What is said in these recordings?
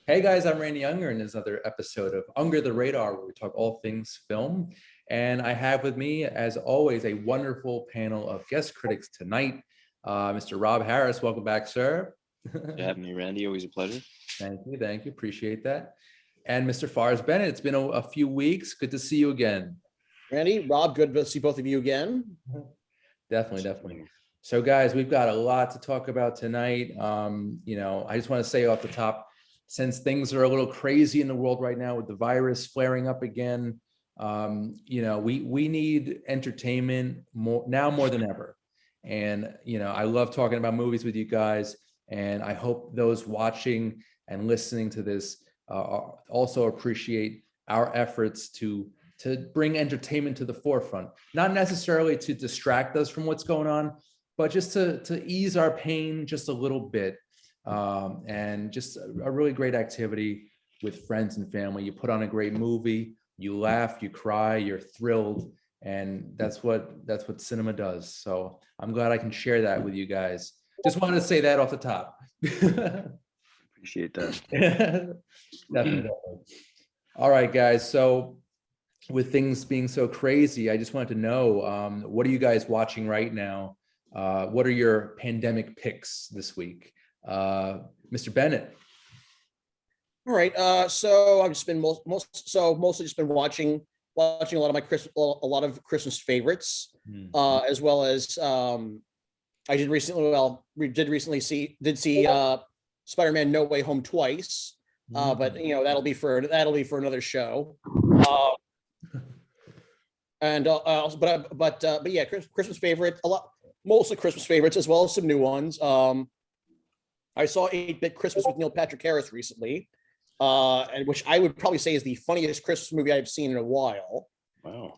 Hey guys, I'm Randy Unger, and this is another episode of Unger the Radar, where we talk all things film. And I have with me, as always, a wonderful panel of guest critics tonight. Mr. Rob Harris, welcome back, sir. To have me, Randy. Always a pleasure. Thank you. Appreciate that. And Mr. Fars Bennett, it's been a few weeks. Good to see you again. Randy, Rob, good to see both of you again. Definitely. So, guys, we've got a lot to talk about tonight. I just want to say off the top, since things are a little crazy in the world right now with the virus flaring up again, we need entertainment more than ever. And, I love talking about movies with you guys. And I hope those watching and listening to this also appreciate our efforts to bring entertainment to the forefront, not necessarily to distract us from what's going on, but just to ease our pain just a little bit. And just a really great activity with friends and family. You put on a great movie, you laugh, you cry, you're thrilled, and that's what cinema does. So I'm glad I can share that with you guys. Just wanted to say that off the top. Appreciate that. Definitely. All right, guys. So with things being so crazy, I just wanted to know, what are you guys watching right now? What are your pandemic picks this week? Mr. Bennett. All right. So I've just been mostly just been watching a lot of Christmas favorites, as well as I did recently see Spider-Man No Way Home twice, but that'll be for another show. But yeah, Christmas favorite, mostly Christmas favorites, as well as some new ones. I saw 8-Bit Christmas with Neil Patrick Harris recently, and which I would probably say is the funniest Christmas movie I've seen in a while. Wow.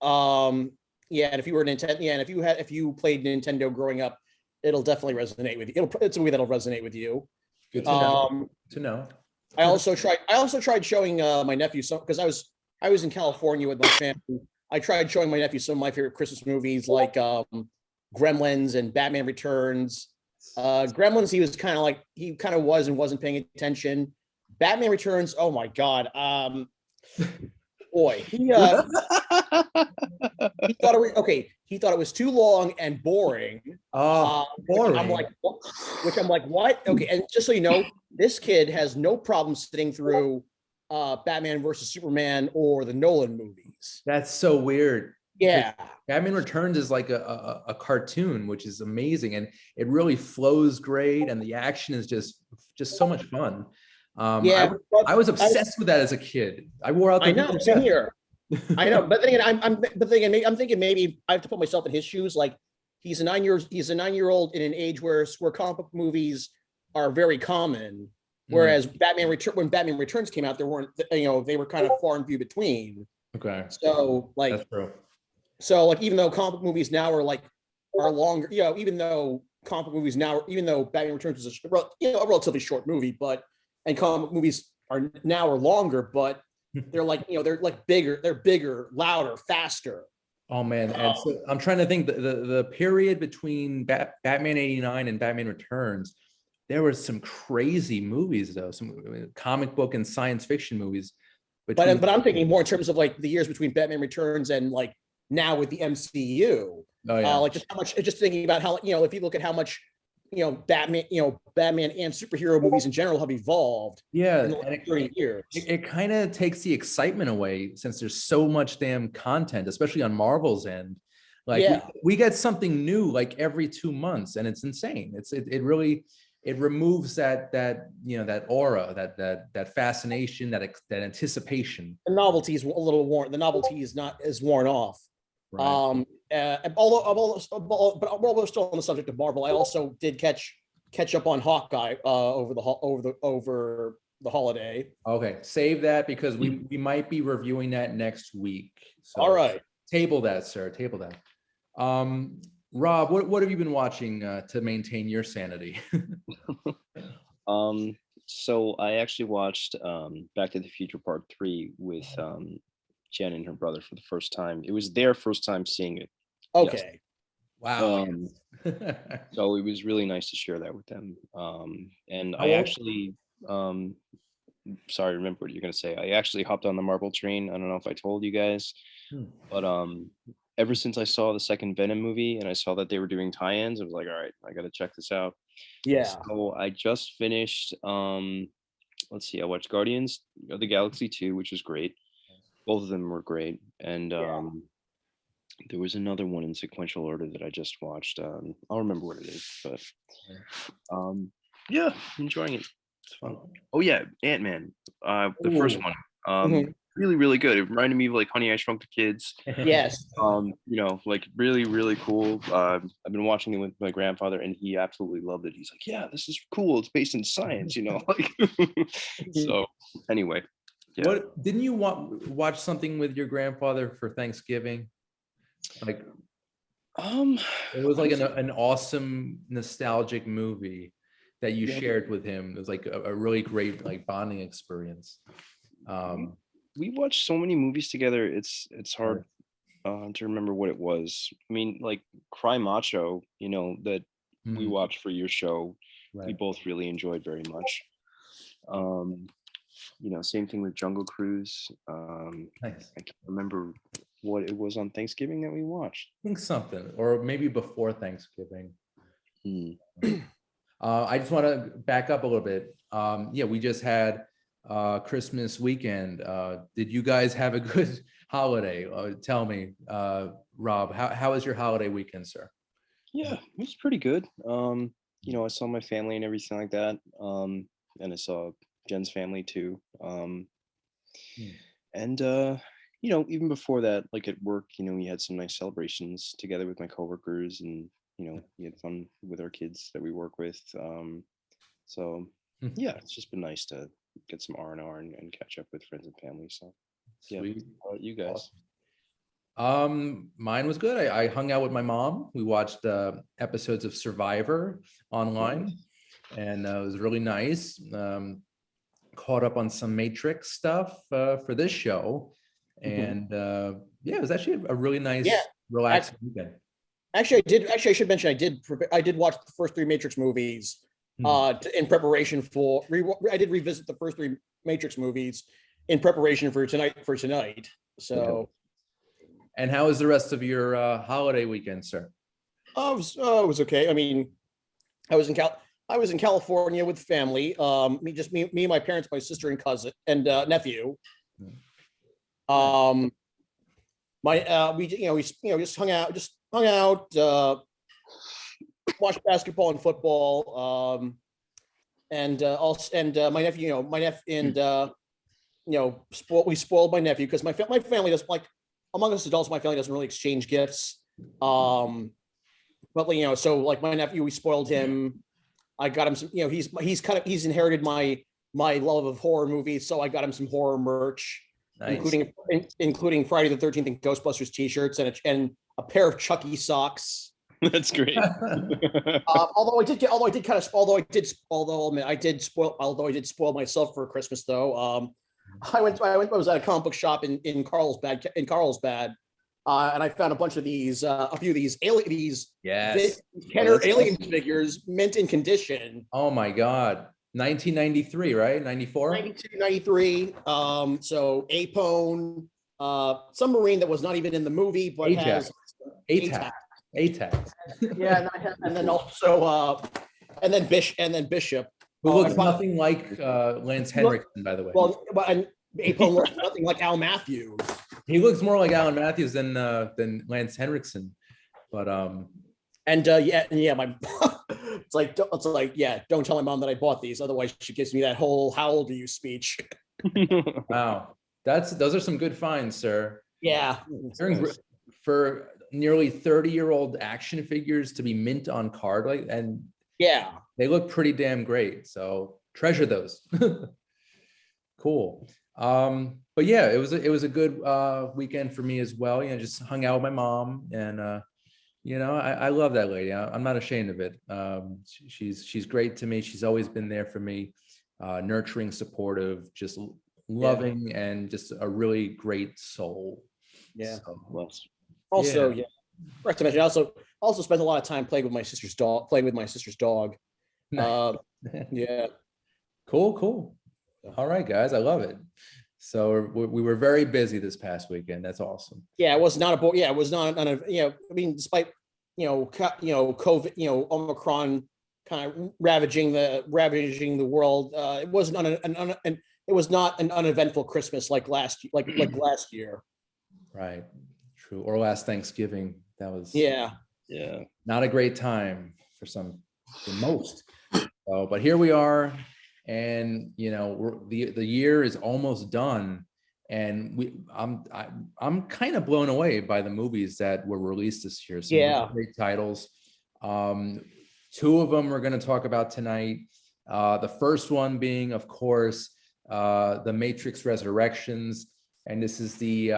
And, and if you were Nintendo, and if you played Nintendo growing up, it'll definitely resonate with you. It's a movie that'll resonate with you. Good to know. I also tried showing my nephew some, because I was in California with my family. I tried showing my nephew some of my favorite Christmas movies, like Gremlins and Batman Returns. Gremlins, he kind of was and wasn't paying attention. Batman Returns, oh my god, boy, he thought it was too long and boring. Boring. Which I'm like, what? Okay, and just so you know, this kid has no problem sitting through Batman versus Superman or the Nolan movies. That's so weird. Yeah, Batman Returns is like a cartoon, which is amazing, and it really flows great, and the action is just so much fun. I was obsessed with that as a kid. I wore out. I know, same here. I know, but then I'm thinking maybe I have to put myself in his shoes. Like he's a 9-year-old in an age where comic book movies are very common, whereas when Batman Returns came out, they were kind of far and few between. Okay. So that's true. So even though comic book movies now are longer, even though Batman Returns was a relatively short movie, and comic book movies are longer, but they're bigger, louder, faster. Oh man, and so I'm trying to think the period between Batman '89 and Batman Returns, there were some crazy movies though, some comic book and science fiction movies. But I'm thinking more in terms of like the years between Batman Returns and like now with the MCU. Oh yeah. Just thinking about how, if you look at how much, Batman and superhero movies in general have evolved. Yeah, in the last 30 years. It kind of takes the excitement away since there's so much damn content, especially on Marvel's end. Like we get something new like every 2 months, and it's insane. It really removes that aura, that fascination, that anticipation. The novelty is a little worn. The novelty is not as worn off. Right. But while we're still on the subject of Marvel, I also did catch up on Hawkeye over the holiday. Okay, save that because we might be reviewing that next week. So all right, table that, sir. Table that. Rob, what have you been watching to maintain your sanity? So I actually watched Back to the Future Part 3 with Jen and her brother for the first time. It was their first time seeing it. Okay. Yes. Wow. So it was really nice to share that with them. And How I old? actually Sorry, remember what you're gonna say. I actually hopped on the Marvel train. I don't know if I told you guys, but ever since I saw the second Venom movie and I saw that they were doing tie-ins, I was like, all right, I gotta check this out. Yeah. So I just finished. Let's see. I watched Guardians of the Galaxy 2, which was great. Both of them were great, and there was another one in sequential order that I just watched. I'll remember what it is, but yeah, enjoying it. It's fun. Oh yeah, Ant-Man, the first Ooh. one. Mhm. Really, really good. It reminded me of like Honey, I Shrunk the Kids. Yes. You know, like really, really cool. I've been watching it with my grandfather, and he absolutely loved it. He's like, "Yeah, this is cool. It's based in science," you know. Like, so anyway, yeah. What didn't you watch something with your grandfather for Thanksgiving? Like it was like an awesome nostalgic movie that you shared with him. It was like a really great like bonding experience. We watched so many movies together. It's hard to remember what it was. I mean, like Cry Macho, you know, that we watched for your show. We both really enjoyed very much. You know, same thing with Jungle Cruise. Nice. I can't remember what it was on Thanksgiving that we watched. I think something, or maybe before Thanksgiving. I just want to back up a little bit. Yeah, we just had Christmas weekend. Did you guys have a good holiday? Tell me, Rob, how was your holiday weekend, sir? Yeah, it was pretty good. You know, I saw my family and everything like that. And I saw Jen's family too. And you know, even before that, like at work, you know, we had some nice celebrations together with my coworkers, and you know, we had fun with our kids that we work with. So yeah, it's just been nice to get some R&R and catch up with friends and family. So yeah, Sweet. how about you guys? Mine was good. I hung out with my mom. We watched episodes of Survivor online, and it was really nice. Caught up on some Matrix stuff for this show, and yeah, it was actually a really nice, relaxing weekend. Actually, I should mention I did watch the first three Matrix movies in preparation for. I did revisit the first three Matrix movies in preparation for tonight. So. And how was the rest of your holiday weekend, sir? It was okay. I mean, I was in California with family. Me and my parents, my sister and cousin and nephew. We just hung out, watched basketball and football. My nephew, we spoiled my nephew because my family doesn't like, among us adults, my family doesn't really exchange gifts. But so like my nephew, we spoiled him. I got him some, he's inherited my love of horror movies, so I got him some horror merch, including Friday the 13th and Ghostbusters t-shirts and a pair of Chucky socks. That's great. Although I did spoil myself for Christmas though. I was at a comic book shop in Carlsbad, and I found a few of these Kenner alien figures, mint in condition. Oh my God. 1993, right? 94? 92, 93. So Apone, submarine that was not even in the movie, but has ATAC. Yeah, and then also and then Bishop. Who looks nothing like Lance Henriksen, by the way. Well, and Apone looks nothing like Al Matthews. He looks more like Alan Matthews than Lance Henriksen, but my it's like don't tell my mom that I bought these, otherwise she gives me that whole "how old are you" speech. Wow, those are some good finds, sir. Yeah, for nearly 30-year-old action figures to be mint on card, and yeah, they look pretty damn great. So treasure those. Cool. But yeah, it was a good weekend for me as well. Just hung out with my mom, and I love that lady. I'm not ashamed of it. She's great to me. She's always been there for me, nurturing, supportive, just loving, and just a really great soul. Yeah. So, also, right to mention, I also spent a lot of time playing with my sister's dog. Nice. Yeah. Cool. All right, guys, I love it. So we were very busy this past weekend. That's awesome. Yeah, it was not a bo- yeah, it was not I mean, despite COVID, Omicron kind of ravaging the world, it wasn't it was not an uneventful Christmas like last year. Right. True. Or last Thanksgiving. That was Yeah. not a great time for most. But here we are, and the year is almost done, and I'm kind of blown away by the movies that were released this year. Some really great titles. Two of them we're going to talk about tonight. The first one being, of course, The Matrix Resurrections, and this is the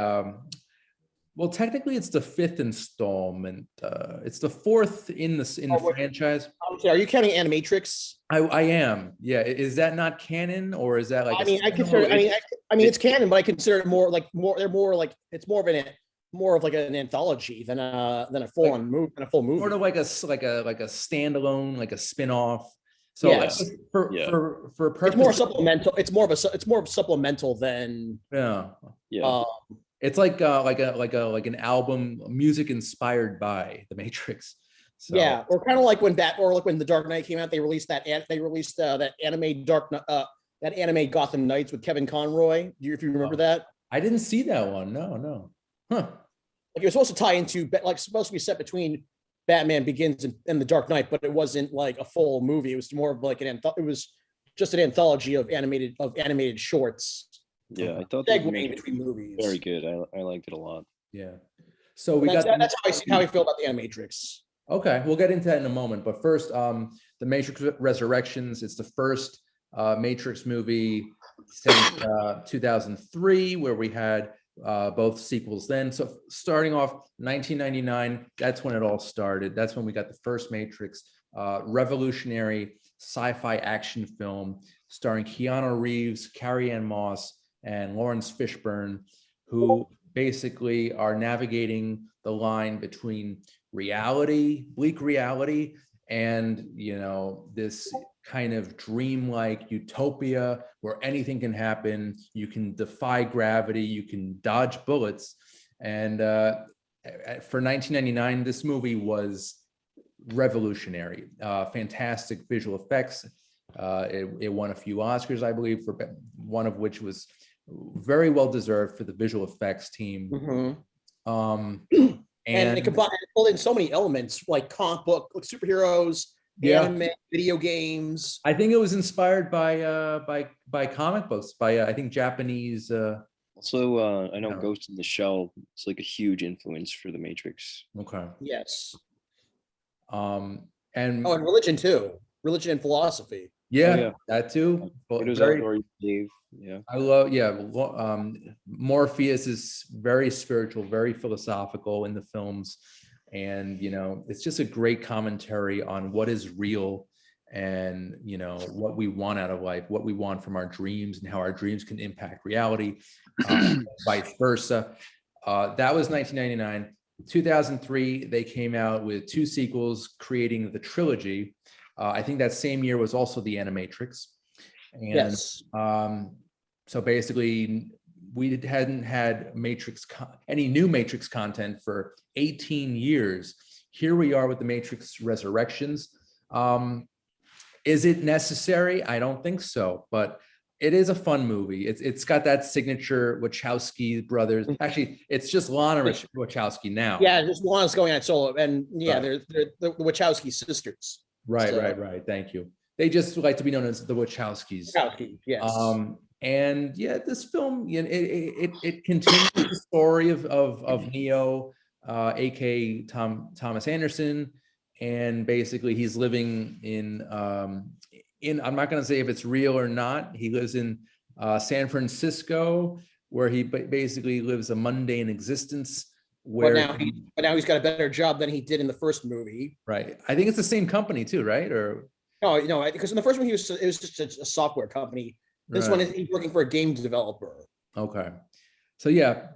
well, technically, it's the fifth installment. It's the fourth in the franchise. Are you counting Animatrix? I am. Yeah. Is that not canon, or is that like? I mean, it's canon, but I consider it more like it's more of like an anthology than a full movie. Sort of like a standalone, like a spin-off. So yes. for purpose, it's more supplemental. It's more of supplemental than it's like an album, music inspired by The Matrix. So, yeah, or kind of like when The Dark Knight came out, they released that anime Gotham Knights with Kevin Conroy. If you remember that, I didn't see that one. No. Huh. Like it was supposed to tie into supposed to be set between Batman Begins and The Dark Knight, but it wasn't like a full movie. It was more of like it was just an anthology of animated shorts. Yeah, I thought between movies. Very good. I liked it a lot. Yeah. So that's how I feel about the Animatrix. Okay, we'll get into that in a moment. But first, The Matrix Resurrections. It's the first Matrix movie since 2003, where we had both sequels then. So starting off 1999, that's when it all started. That's when we got the first Matrix, revolutionary sci-fi action film starring Keanu Reeves, Carrie-Anne Moss, and Lawrence Fishburne, who basically are navigating the line between reality, bleak reality, and this kind of dreamlike utopia where anything can happen. You can defy gravity, you can dodge bullets. And for 1999, this movie was revolutionary. Fantastic visual effects. It won a few Oscars, I believe, for one of which was very well deserved for the visual effects team. Mm-hmm. And it pulled in so many elements like comic book, like superheroes, anime, video games. I think it was inspired by comic books, by I think Japanese. Also, I know Ghost in the Shell. It's like a huge influence for The Matrix. Okay. Yes. And religion too. Religion and philosophy. Yeah, that too. It was Dave. Yeah. I love. Morpheus is very spiritual, very philosophical in the films, and it's just a great commentary on what is real, and what we want out of life, what we want from our dreams, and how our dreams can impact reality, vice versa. That was 1999. 2003, they came out with two sequels, creating the trilogy. I think that same year was also the Animatrix. And yes. So basically, we hadn't had any new Matrix content for 18 years. Here we are with The Matrix Resurrections. Is it necessary? I don't think so, but it is a fun movie. It's got that signature Wachowski brothers. Actually, it's just Lana Wachowski now. Yeah, just Lana's going on solo, and they're the Wachowski sisters. Right. Thank you. They just like to be known as the Wachowskis. Yes. And this film, it continues the story of Neo, aka Thomas Anderson, and basically he's living in I'm not going to say if it's real or not. He lives in San Francisco, where he basically lives a mundane existence. But now he's got a better job than he did in the first movie. Right. I think it's the same company too, right? Or no, because in the first one it was just a software company. This one he's working for a game developer. Okay. So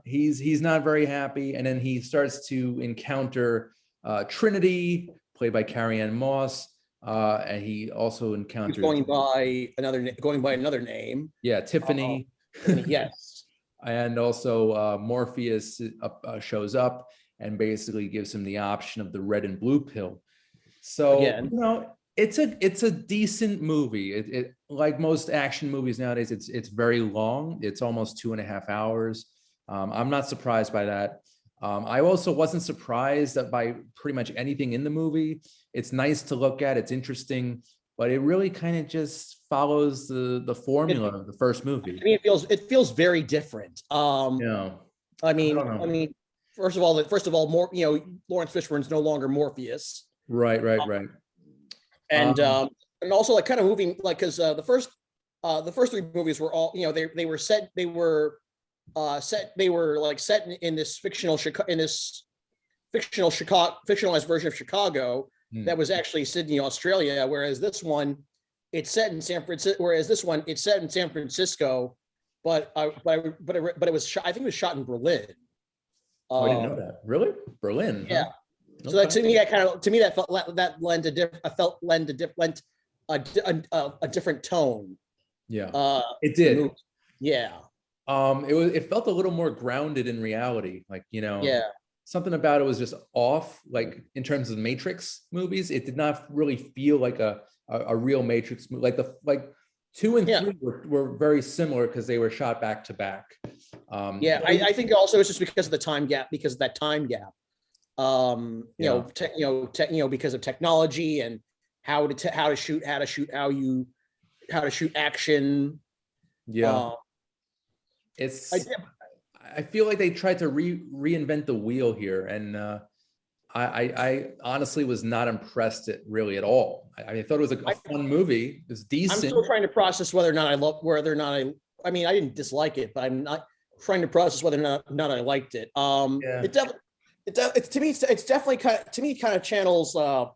he's not very happy, and then he starts to encounter Trinity, played by Carrie-Anne Moss, and he also He's encounters going by another name. Tiffany. Yes. And also Morpheus shows up and basically gives him the option of the red and blue pill. So Again. you know, it's a decent movie. It like most action movies nowadays, it's very long. It's almost 2.5 hours. I'm not surprised by that. I also wasn't surprised that by pretty much anything in the movie. It's nice to look at. It's interesting, but it really kind of just follows the formula of the first movie. I mean, it feels very different. Yeah. I mean, don't know. first of all, more Lawrence Fishburne's no longer Morpheus, Right. and also like kind of moving like because the first three movies were all they were set in this fictionalized version of Chicago that was actually Sydney, Australia, whereas this one it's set in San Francisco, but it was shot, I think it was shot in Berlin. Oh, I didn't know that. Really? Berlin? Yeah. Huh? So that to me that lent a different tone. Yeah. It did. Yeah. It felt a little more grounded in reality. Like, Yeah. something about it was just off. Like in terms of Matrix movies, it did not really feel like a real Matrix movie. Like 2 and 3 were very similar because they were shot back to back. I think also it's just because of the time gap, because of that time gap. Because of technology and how to shoot action. Yeah. I feel like they tried to reinvent the wheel here, and I honestly was not impressed really at all. I thought it was a fun movie. It was decent. I'm still trying to process whether or not I mean, I didn't dislike it, but I'm not trying to process whether or not I liked it. To me, it's definitely kind of channels. I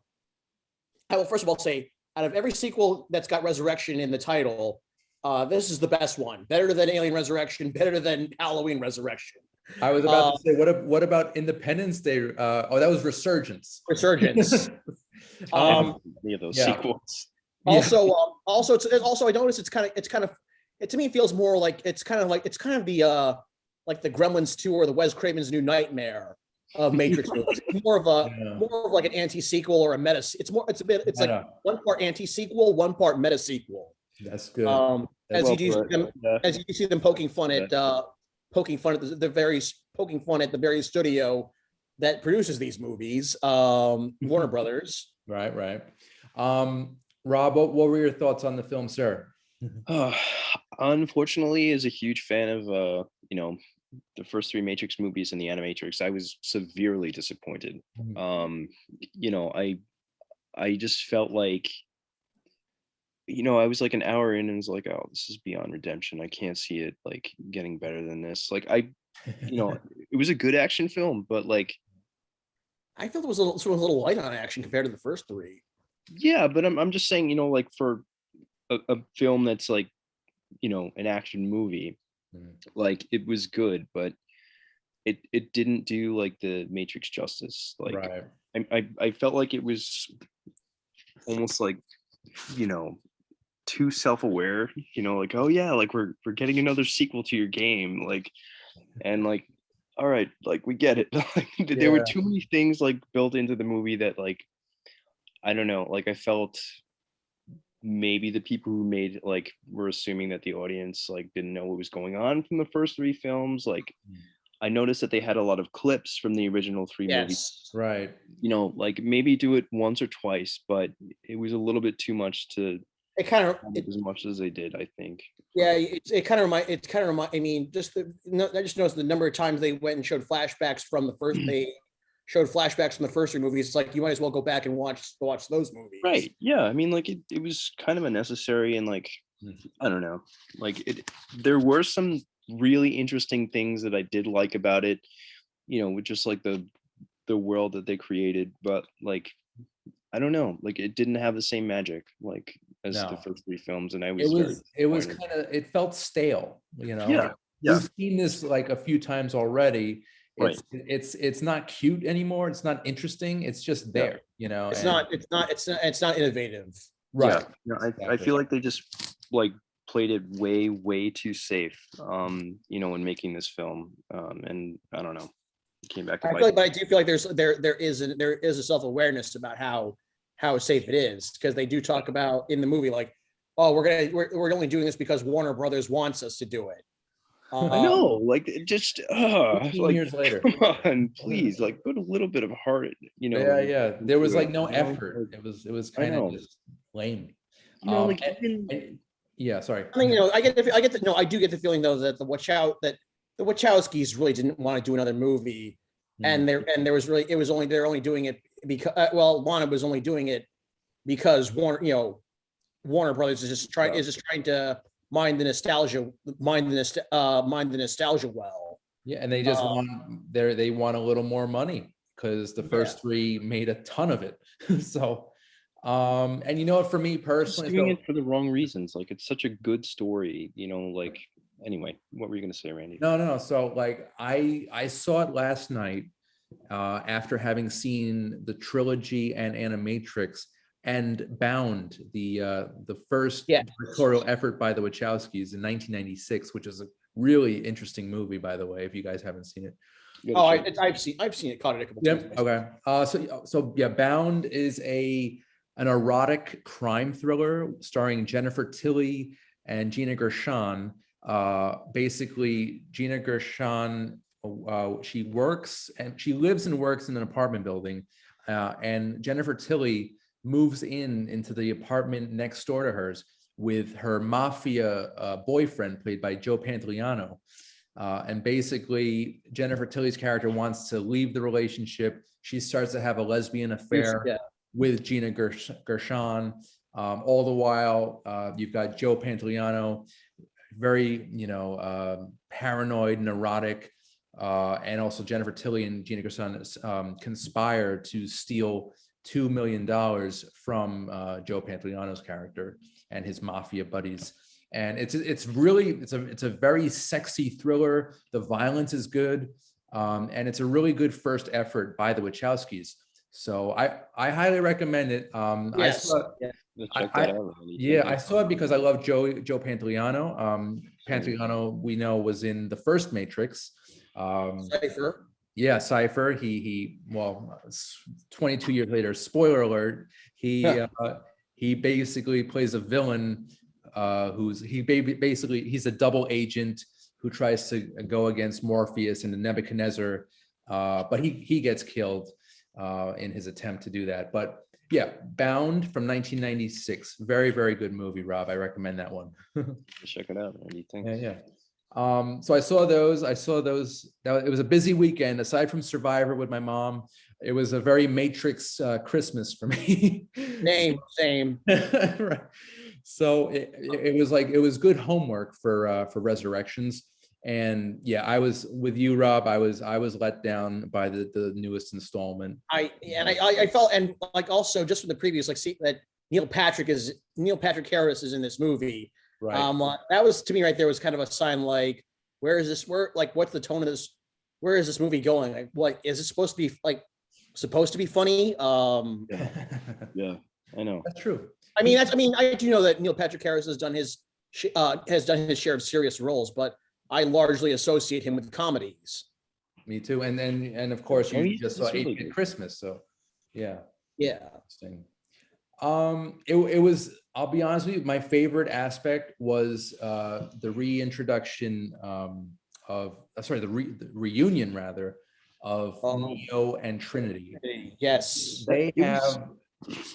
will first of all say, out of every sequel that's got Resurrection in the title, this is the best one. Better than Alien Resurrection, better than Halloween Resurrection. I was about to say, what about Independence Day? That was Resurgence. Resurgence. Any of those sequels. Also, I noticed it's kind of to me it feels more like it's kind of the like the Gremlins 2 or the Wes Craven's New Nightmare of Matrix movies. It's more of like an anti-sequel or a meta. It's like one part anti-sequel, one part meta-sequel. That's good. As you see them poking fun at the various studio that produces these movies, Warner Brothers. Right. Rob, what were your thoughts on the film, sir? Unfortunately, as a huge fan of the first 3 Matrix movies and the Animatrix, I was severely disappointed. I just felt like I was like an hour in and was like, oh, this is beyond redemption. I can't see it like getting better than this. Like it was a good action film, but like I felt it was a little light on action compared to the first 3. Yeah, but I'm just saying, like for a film that's like, an action movie, like it was good, but it didn't do like the Matrix justice. Like I felt like it was almost like, too self-aware, like, oh yeah, like we're getting another sequel to your game, like, and like, all right, like we get it. There were too many things like built into the movie that like, I don't know, like I felt maybe the people who made like were assuming that the audience like didn't know what was going on from the first 3 films. Like I noticed that they had a lot of clips from the original 3 movies. Right. Like maybe do it once or twice, but it was a little bit too much to as much as they did, I think. Yeah, I mean, I just noticed the number of times they went and showed flashbacks from the first. They showed flashbacks from the first 3 movies. It's like you might as well go back and watch those movies. Right. Yeah. I mean, like it was kind of unnecessary, and like I don't know, like there were some really interesting things that I did like about it, with just like the world that they created, but like I don't know, like it didn't have the same magic like as the first 3 films, and it felt stale. We've seen this like a few times already. it's not cute anymore. It's not interesting. It's just there, you know. It's and- not. It's not innovative. right. Yeah, no, I Exactly. feel like they just like played it way too safe, you know, in making this film. And I don't know, it came back to I feel like, but I do feel like there is a self-awareness about how safe it is, because they do talk about in the movie, like, oh, we're only doing this because Warner Brothers wants us to do it. I know, like it just 15 like years later. come on, please, like put a little bit of heart, you know. Yeah. There was into like it, no you know? effort. It was I kind of know. just lame. You know, like And- even and- yeah, sorry. I mean, I do get the feeling though that the Wachowskis really didn't want to do another movie, and there was really they're only doing it because Warner was only doing it because Warner Brothers is just trying to mine the nostalgia well. Yeah, and they just they want a little more money because the first three made a ton of it. So, and you know what, for me just personally, doing so- it for the wrong reasons. Like it's such a good story, you know. Like anyway, what were you gonna say, Randy? no. So like I saw it last night after having seen the trilogy and Animatrix and Bound, the first directorial effort by the Wachowskis in 1996, which is a really interesting movie, by the way, if you guys haven't seen it. Oh, I've seen it, caught it a couple times. Yep. Okay. So yeah, Bound is an erotic crime thriller starring Jennifer Tilly and Gina Gershon. Basically, Gina Gershon, she lives and works in an apartment building, and Jennifer Tilly moves into the apartment next door to hers with her mafia boyfriend, played by Joe Pantoliano. And basically, Jennifer Tilly's character wants to leave the relationship. She starts to have a lesbian affair with Gina Gershon. All the while, you've got Joe Pantoliano, very, paranoid, neurotic, and also Jennifer Tilly and Gina Gershon conspire to steal $2 million from Joe Pantoliano's character and his mafia buddies. And it's a very sexy thriller. The violence is good, and it's a really good first effort by the Wachowskis. So I highly recommend it. Yes. Check that out. I saw it because I love Joe Pantoliano. Pantoliano, we know, was in the first Matrix. Cypher. Yeah, Cypher. He 22 years later, spoiler alert, he basically plays a villain he's a double agent who tries to go against Morpheus and the Nebuchadnezzar, but he gets killed in his attempt to do that. But yeah, Bound from 1996, very, very good movie, Rob. I recommend that one. Check it out, Randy. Thanks. Yeah. So I saw those. It was a busy weekend. Aside from Survivor with my mom, it was a very Matrix Christmas for me. Same. Right. So it was good homework for Resurrections. And yeah, I was with you, Rob. I was let down by the newest installment. I felt, and like also just from the previous, like, see that Neil Patrick Harris is in this movie. Right. That was, to me, right there, was kind of a sign, like, what's the tone of this? Where is this movie going? Like, what is it supposed to be funny? Yeah, I know. That's true. I do know that Neil Patrick Harris has done his share of serious roles, but I largely associate him with comedies. Me too. And of course you just saw really 8-Bit good. Christmas. So yeah. Yeah. Interesting. It was, I'll be honest with you, my favorite aspect was the reintroduction the reunion rather of Neo and Trinity. Yes. They have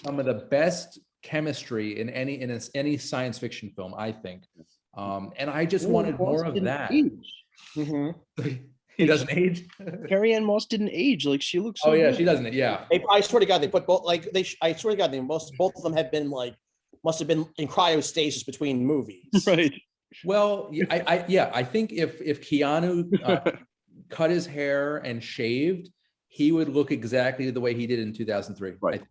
some of the best chemistry in any science fiction film, I think. And I just wanted more of that. Mm-hmm. He doesn't age. Carrie Ann Moss didn't age. Like she looks. Oh yeah, good. she doesn't. Yeah. I swear to God, they put both, like, I swear to God, both of them have been, like, must have been in cryostasis between movies. Right. Well, I think if Keanu cut his hair and shaved, he would look exactly the way he did in 2003. Right.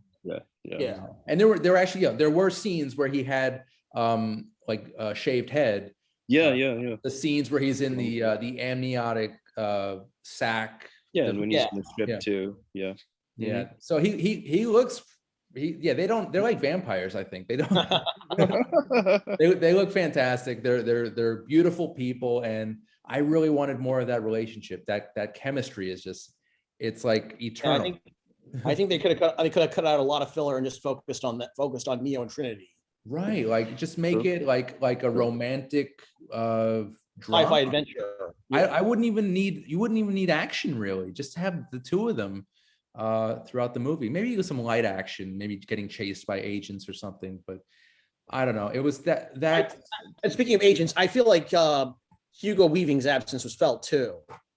Yeah. And there were scenes where he had a shaved head. Yeah. The scenes where he's in the amniotic sac Yeah, and when he's Yeah. in the strip Yeah. too. Yeah. Yeah. So he looks. They're like vampires. I think they don't. They look fantastic. They're beautiful people, and I really wanted more of that relationship. That chemistry is just, it's like And eternal. I think they could have cut out a lot of filler and just focused on Neo and Trinity. Right, like just make it like a romantic Sci-fi drama. adventure. I wouldn't even need, you wouldn't even need action really. Just have the two of them throughout the movie. Maybe some light action, maybe getting chased by agents or something. But I don't know. It was that. And speaking of agents, I feel like Hugo Weaving's absence was felt too.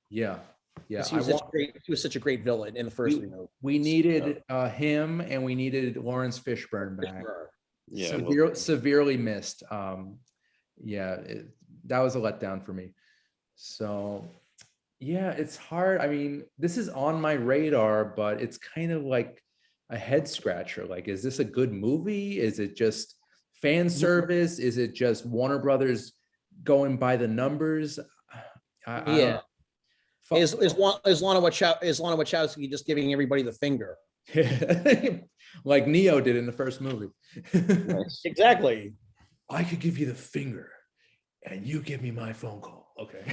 Yeah, yeah. 'Cause he was such a great villain in the first movie. We needed him, and we needed Lawrence Fishburne back. Yeah. Severely missed. Yeah, that was a letdown for me. So yeah, it's hard. I mean, this is on my radar, but it's kind of like a head scratcher. Like, is this a good movie? Is it just fan service? Is it just Warner Brothers going by the numbers? I don't know. Is Lana Wachowski just giving everybody the finger? Like Neo did in the first movie. Exactly. I could give you the finger and you give me my phone call. Okay.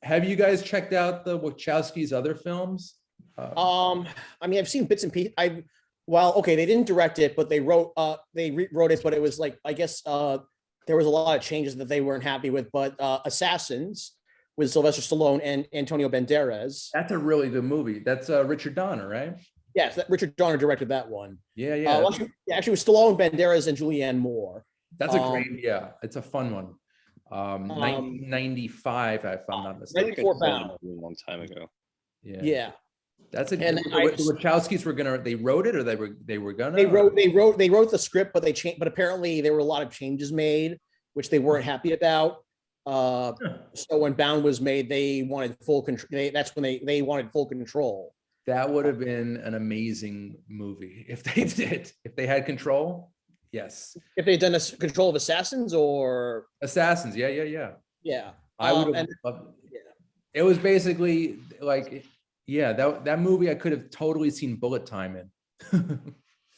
Have you guys checked out the Wachowski's other films? I mean, I've seen bits and pieces. Okay, they didn't direct it, but they wrote it, but it was like, I guess there was a lot of changes that they weren't happy with. But Assassins with Sylvester Stallone and Antonio Banderas. That's a really good movie. That's Richard Donner, right? Yes, Richard Donner directed that one. Yeah, yeah. Actually, with Stallone, Banderas, and Julianne Moore. That's a great, yeah. It's a fun one. 1995, if I'm not mistaken. Right before Bound. A long time ago. Yeah. Yeah. That's a. And The Wachowskis were gonna. They wrote it, or they were gonna. They wrote the script, but they changed. But apparently, there were a lot of changes made, which they weren't happy about. So when Bound was made, they wanted full control. That's when they wanted full control. That would have been an amazing movie if they had control. Yes. If they'd done a control of Assassins or Assassins, yeah. I would have loved it. Yeah. It was basically like, yeah, that movie I could have totally seen bullet time in.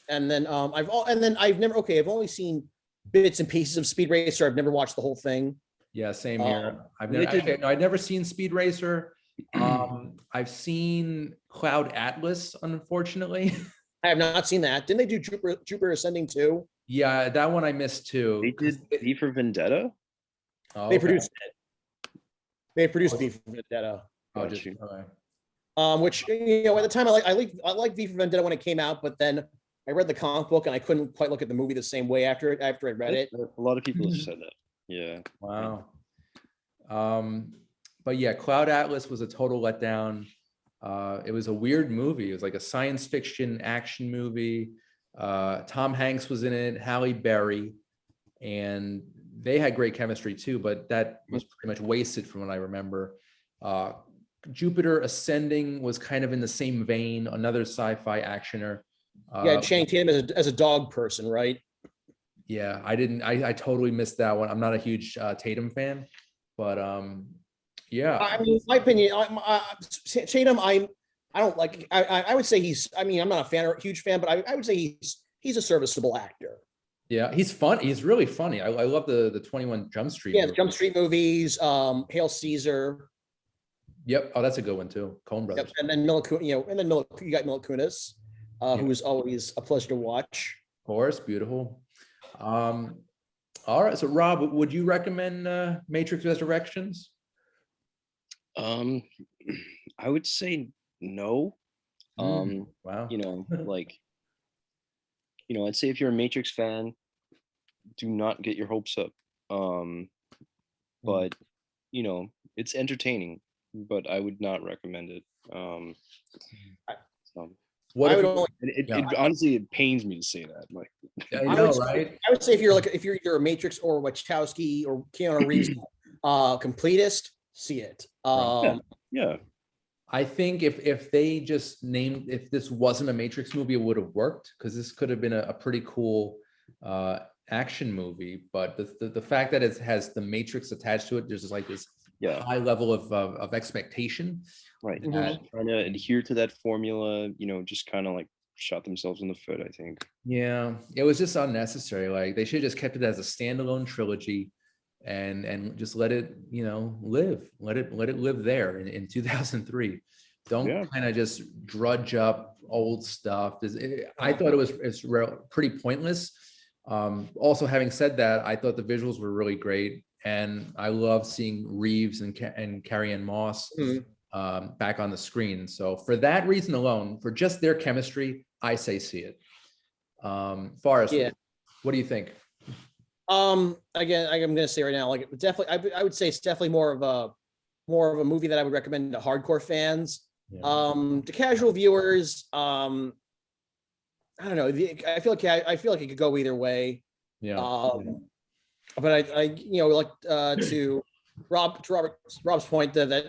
And then I've only seen bits and pieces of Speed Racer. I've never watched the whole thing. Yeah, same here. I've never seen Speed Racer. I've seen Cloud Atlas, unfortunately. I have not seen that. Didn't they do Jupiter Ascending too? Yeah, that one I missed too. They did V for Vendetta. Oh, they produced it. They produced V for Vendetta. Oh, just okay. Which, you know, at the time I liked V for Vendetta when it came out, but then I read the comic book and I couldn't quite look at the movie the same way after I read it. A lot of people have said that. Yeah. Wow. But yeah, Cloud Atlas was a total letdown. It was a weird movie. It was like a science fiction action movie. Tom Hanks was in it, Halle Berry, and they had great chemistry too, but that was pretty much wasted from what I remember. Jupiter Ascending was kind of in the same vein, another sci-fi actioner. Yeah, Channing Tatum as a dog person, right? Yeah, I totally missed that one. I'm not a huge Tatum fan, but yeah. I mean, my opinion, Tatum, I don't like. I would say he's. I mean, I'm not a fan or huge fan, but I would say he's a serviceable actor. Yeah, he's fun. He's really funny. I love the 21 Jump Street. Yeah, the Jump Street movies. Hail Caesar. Yep. Oh, that's a good one too. Coen Brothers. Yep. And then Mila you got Mila Kunis, who is always a pleasure to watch. Of course, beautiful. All right. So, Rob, would you recommend Matrix Resurrections? I would say no. Wow. You know, like, you know, I'd say if you're a Matrix fan, do not get your hopes up. But you know, it's entertaining, but I would not recommend it. It honestly, it pains me to say that. Like, I know, right? I would say if you're a Matrix or Wachowski or Keanu Reeves completist, see it. Yeah. I think if they just named, if this wasn't a Matrix movie, it would have worked, because this could have been a pretty cool action movie. But the fact that it has the Matrix attached to it, there's just like this Yeah. high level of expectation. Right. That, Trying to adhere to that formula, just kind of like shot themselves in the foot, I think. yeah, it was just unnecessary. Like they should have just kept it as a standalone trilogy and just let it, live. Let it live there in 2003. Don't Yeah. kind of just drudge up old stuff. I thought it's pretty pointless. Also, having said that, I thought the visuals were really great, and I love seeing Reeves and Carrie-Anne Moss back on the screen. So for that reason alone, for just their chemistry, I say see it. Forrest, Yeah. what do you think? Again, I'm gonna say right now, like definitely, I would say it's definitely more of a movie that I would recommend to hardcore fans. Yeah. To casual viewers, I don't know. I feel like it could go either way. Yeah. But like to Rob's point that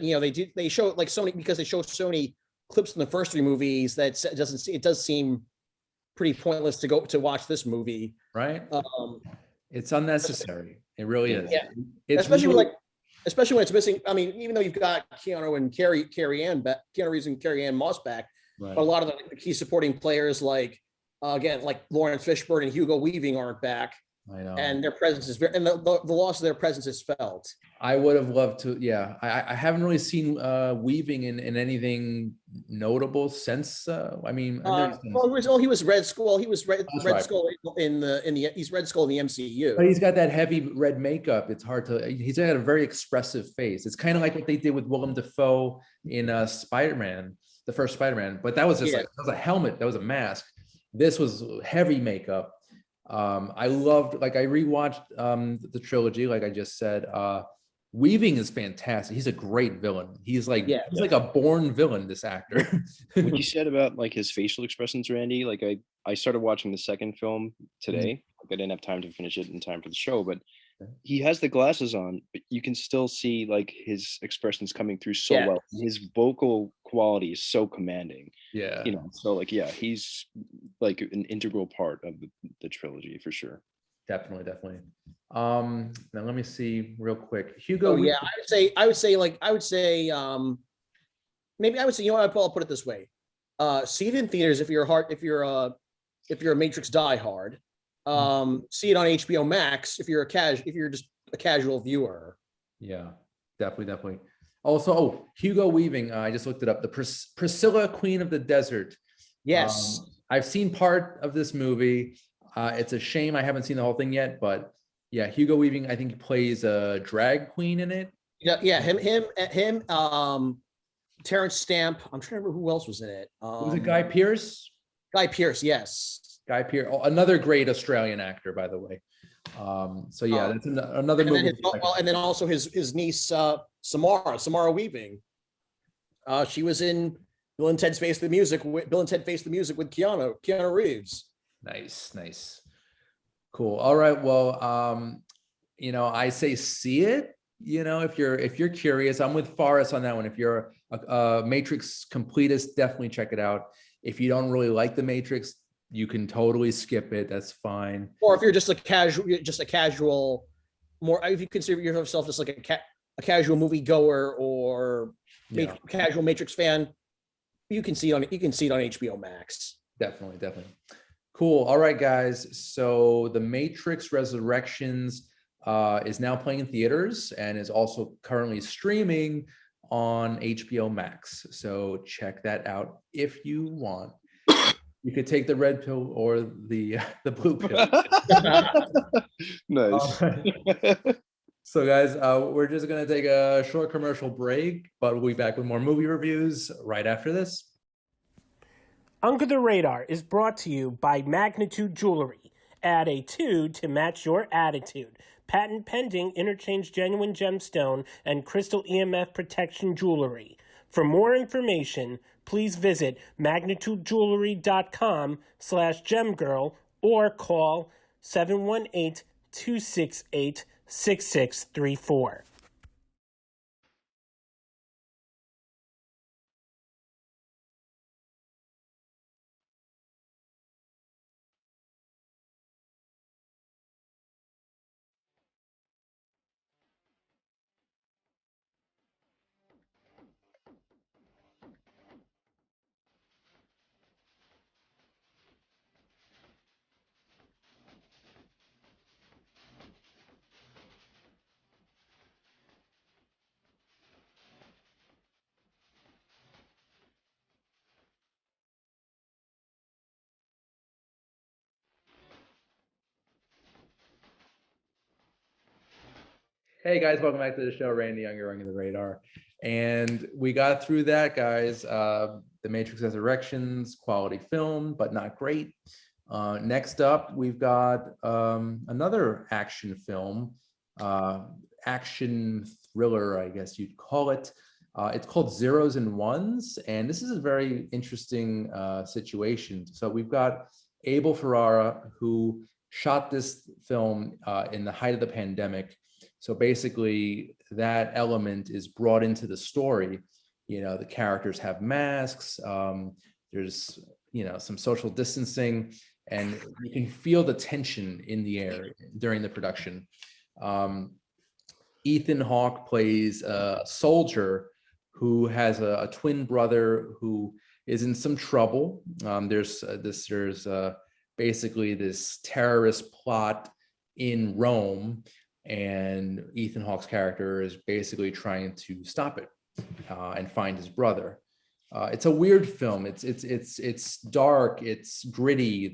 they show like Sony, because they show Sony clips in the first three movies, it does seem pretty pointless to go to watch this movie. Right. Um, It's unnecessary. It really is. Yeah. It's especially really, especially when it's missing. I mean, even though you've got Keanu and Keanu Reeves and Carrie-Anne Moss back, right. but a lot of the key supporting players like like Lawrence Fishburne and Hugo Weaving aren't back, I know. and their presence is very, and the loss of their presence is felt. I would have loved to. Yeah, I haven't really seen Weaving in anything notable since. I mean, I know he's been, He was Red Skull. He was Red right. Skull he's Red Skull in the MCU. But he's got that heavy red makeup. It's hard to. He's got a very expressive face. It's kind of like what they did with Willem Dafoe in Spider-Man, the first Spider-Man. But that was just like, that was a helmet. That was a mask. This was heavy makeup. I loved, like, I rewatched the trilogy, like I just said. Weaving is fantastic. He's a great villain. He's like a born villain, this actor. What you said about like his facial expressions, Randy, like I started watching the second film today. Like, I didn't have time to finish it in time for the show, but he has the glasses on, but you can still see like his expressions coming through so well. His vocal quality is so commanding. Yeah. So like, yeah, he's like an integral part of the trilogy for sure. Definitely. Now let me see real quick. Hugo. Oh yeah, I would say maybe I would say, I'll put it this way. See it in theaters if you're a Matrix diehard. See it on HBO Max if you're just a casual viewer. Yeah, definitely. Also, Hugo Weaving, I just looked it up. The Priscilla, Queen of the Desert. Yes. I've seen part of this movie. It's a shame I haven't seen the whole thing yet, but yeah, Hugo Weaving, I think he plays a drag queen in it. Yeah, him, Terrence Stamp. I'm trying to remember who else was in it. Was it Guy Pearce? Guy Pearce, yes. Guy Pearce, another great Australian actor, by the way. So yeah, that's another movie. And then also his niece, Samara Weaving. She was in Bill and Ted Face the Music with Keanu Reeves. Nice. Cool. All right. Well, I say see it. If you're curious, I'm with Forrest on that one. If you're a Matrix completist, definitely check it out. If you don't really like the Matrix, you can totally skip it. That's fine. Or if you're just a casual, more, if you consider yourself just like a casual movie goer or casual Matrix fan, you can see it on HBO Max. Definitely. Cool. All right, guys. So The Matrix Resurrections is now playing in theaters and is also currently streaming on HBO Max. So check that out if you want. You could take the red pill or the blue pill. Nice. So guys, we're just going to take a short commercial break, but we'll be back with more movie reviews right after this. Under the Radar is brought to you by Magnitude Jewelry. Add a 2 to match your attitude. Patent pending, interchange genuine gemstone and crystal EMF protection jewelry. For more information, please visit magnitudejewelry.com/gemgirl or call 718-268-6634. Hey guys, welcome back to the show. Randy Younger, Under the Radar. And we got through that, guys. The Matrix Resurrections, quality film, but not great. Next up, we've got another action film, action thriller, I guess you'd call it. It's called Zeros and Ones, and this is a very interesting situation. So we've got Abel Ferrara, who shot this film in the height of the pandemic. So basically, that element is brought into the story. You know, the characters have masks. There's, you know, some social distancing, and you can feel the tension in the air during the production. Ethan Hawke plays a soldier who has a twin brother who is in some trouble. There's basically this terrorist plot in Rome, and Ethan Hawke's character is basically trying to stop it and find his brother. It's a weird film. It's dark. It's gritty.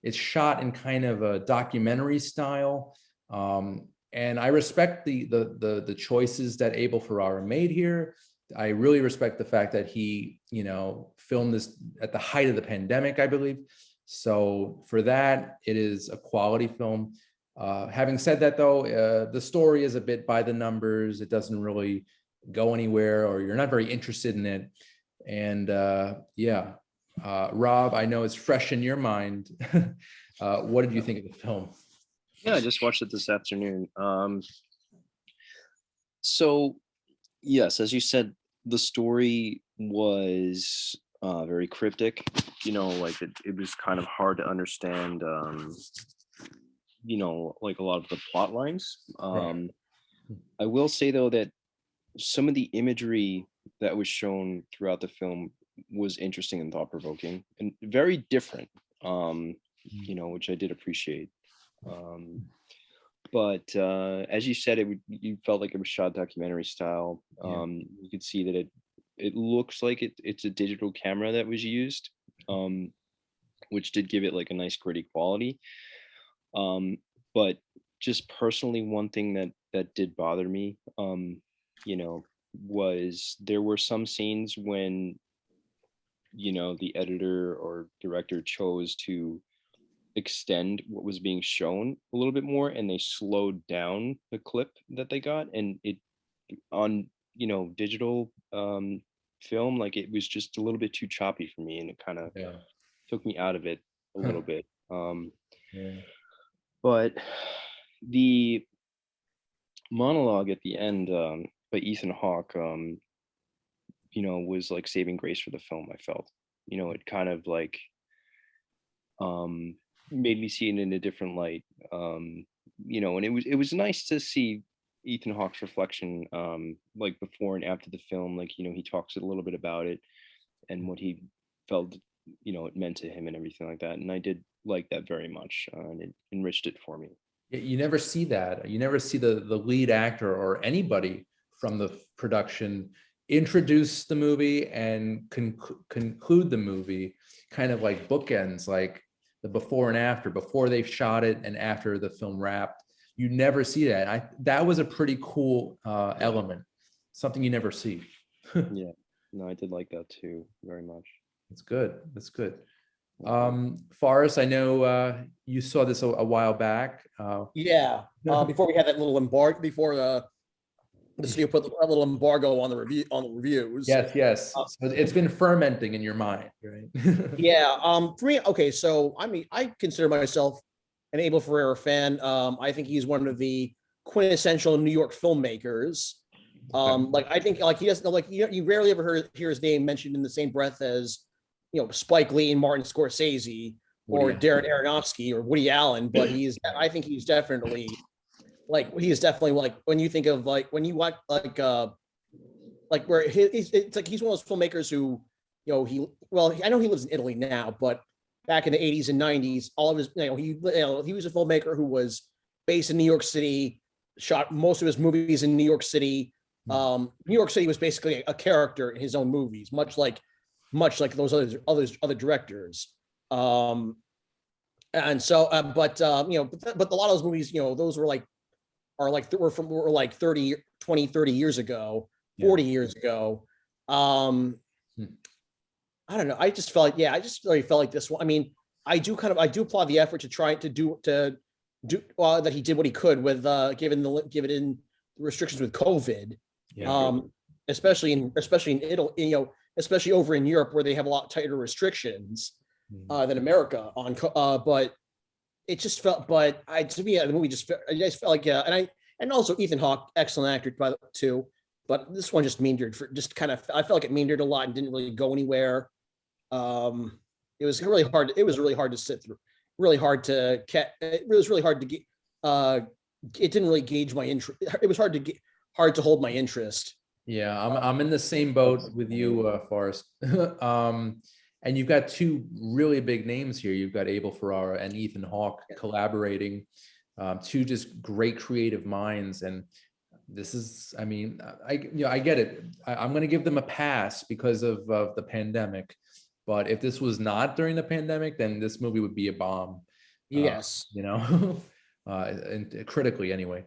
It's shot in kind of a documentary style. And I respect the choices that Abel Ferrara made here. I really respect the fact that he, you know, filmed this at the height of the pandemic, I believe. So for that, it is a quality film. Having said that, though, the story is a bit by the numbers. It doesn't really go anywhere, or you're not very interested in it. And yeah, Rob, I know it's fresh in your mind. What did you think of the film? Yeah, I just watched it this afternoon. So yes, as you said, the story was very cryptic. You know, like it was kind of hard to understand. You know, like a lot of the plot lines. Right. I will say though that some of the imagery that was shown throughout the film was interesting and thought-provoking and very different. You know, which I did appreciate. But as you said, you felt like it was shot documentary style. You could see that it looks like it's a digital camera that was used, which did give it like a nice gritty quality. But just personally, one thing that did bother me, you know, was there were some scenes when, you know, the editor or director chose to extend what was being shown a little bit more, and they slowed down the clip that they got, and it on, you know, digital film, like it was just a little bit too choppy for me, and it kind of took me out of it a little bit. Yeah. But the monologue at the end by Ethan Hawke, you know, was like saving grace for the film. I felt, you know, it kind of like made me see it in a different light. You know, and it was nice to see Ethan Hawke's reflection, like before and after the film. Like, you know, he talks a little bit about it and what he felt, you know, it meant to him and everything like that. And I did like that very much, and it enriched it for me. You never see that. You never see the lead actor or anybody from the production introduce the movie and conclude the movie, kind of like bookends, like the before and after, before they've shot it and after the film wrapped. You never see that. That was a pretty cool element, something you never see. Yeah, no, I did like that too, very much. That's good. That's good. Forrest, I know you saw this a while back. Yeah. Before we had that little embargo, before the studio put a little embargo on the reviews. Yes. So it's been fermenting in your mind, right? Yeah. For me, okay. So I mean, I consider myself an Abel Ferrara fan. I think he's one of the quintessential New York filmmakers. Like I think like he doesn't like you rarely ever hear his name mentioned in the same breath as, you know, Spike Lee and Martin Scorsese or Darren Aronofsky or Woody Allen, but I think he's definitely like when you think of like when you watch like where it's like he's one of those filmmakers who, you know, I know he lives in Italy now, but back in the 80s and 90s, all of his, he was a filmmaker who was based in New York City, shot most of his movies in New York City. New York City was basically a character in his own movies, much like those other directors. And so, but a lot of those movies, you know, those were like are like were like 30, 20, 30 years ago, Yeah. 40 years ago. I don't know. I just felt like, I just really felt like this one. I mean, I do applaud the effort to try to do that he did what he could with given the restrictions with COVID. Yeah. Especially in Italy, especially over in Europe where they have a lot tighter restrictions than America on. But it just felt. But to me, the movie just felt like and also Ethan Hawke, excellent actor too. But this one just meandered I felt like it meandered a lot and didn't really go anywhere. It was really hard. It was really hard to sit through. Really hard to get. It was really hard to get. It didn't really gauge my interest. It was hard to hold my interest. Yeah, I'm in the same boat with you, Forrest. And you've got two really big names here. You've got Abel Ferrara and Ethan Hawke collaborating, two just great creative minds. And this is, I mean, I get it. I'm going to give them a pass because of the pandemic. But if this was not during the pandemic, then this movie would be a bomb. Yes, and critically anyway.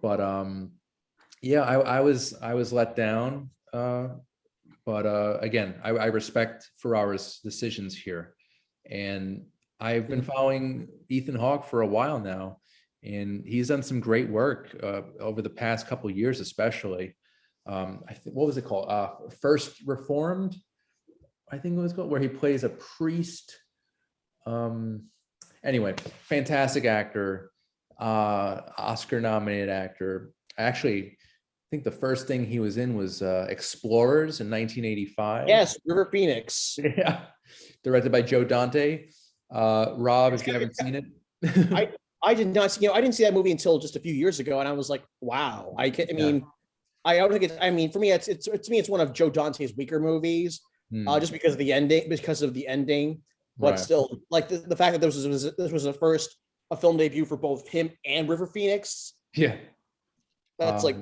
But yeah, I was let down. But again, I respect Ferrara's decisions here, and I've been following Ethan Hawke for a while now, and he's done some great work over the past couple of years, especially. I think, what was it called? First Reformed, I think it was called, where he plays a priest. Anyway, fantastic actor, Oscar-nominated actor. Actually, I think the first thing he was in was Explorers in 1985. Yes, River Phoenix. Yeah, directed by Joe Dante. Rob, if you haven't seen it. I did not see. I didn't see that movie until just a few years ago, and I was like, wow. I mean, I don't think it's. I mean, for me, it's one of Joe Dante's weaker movies, just because of the ending. But Right. still, like the fact that this was a film debut for both him and River Phoenix. Yeah, That's like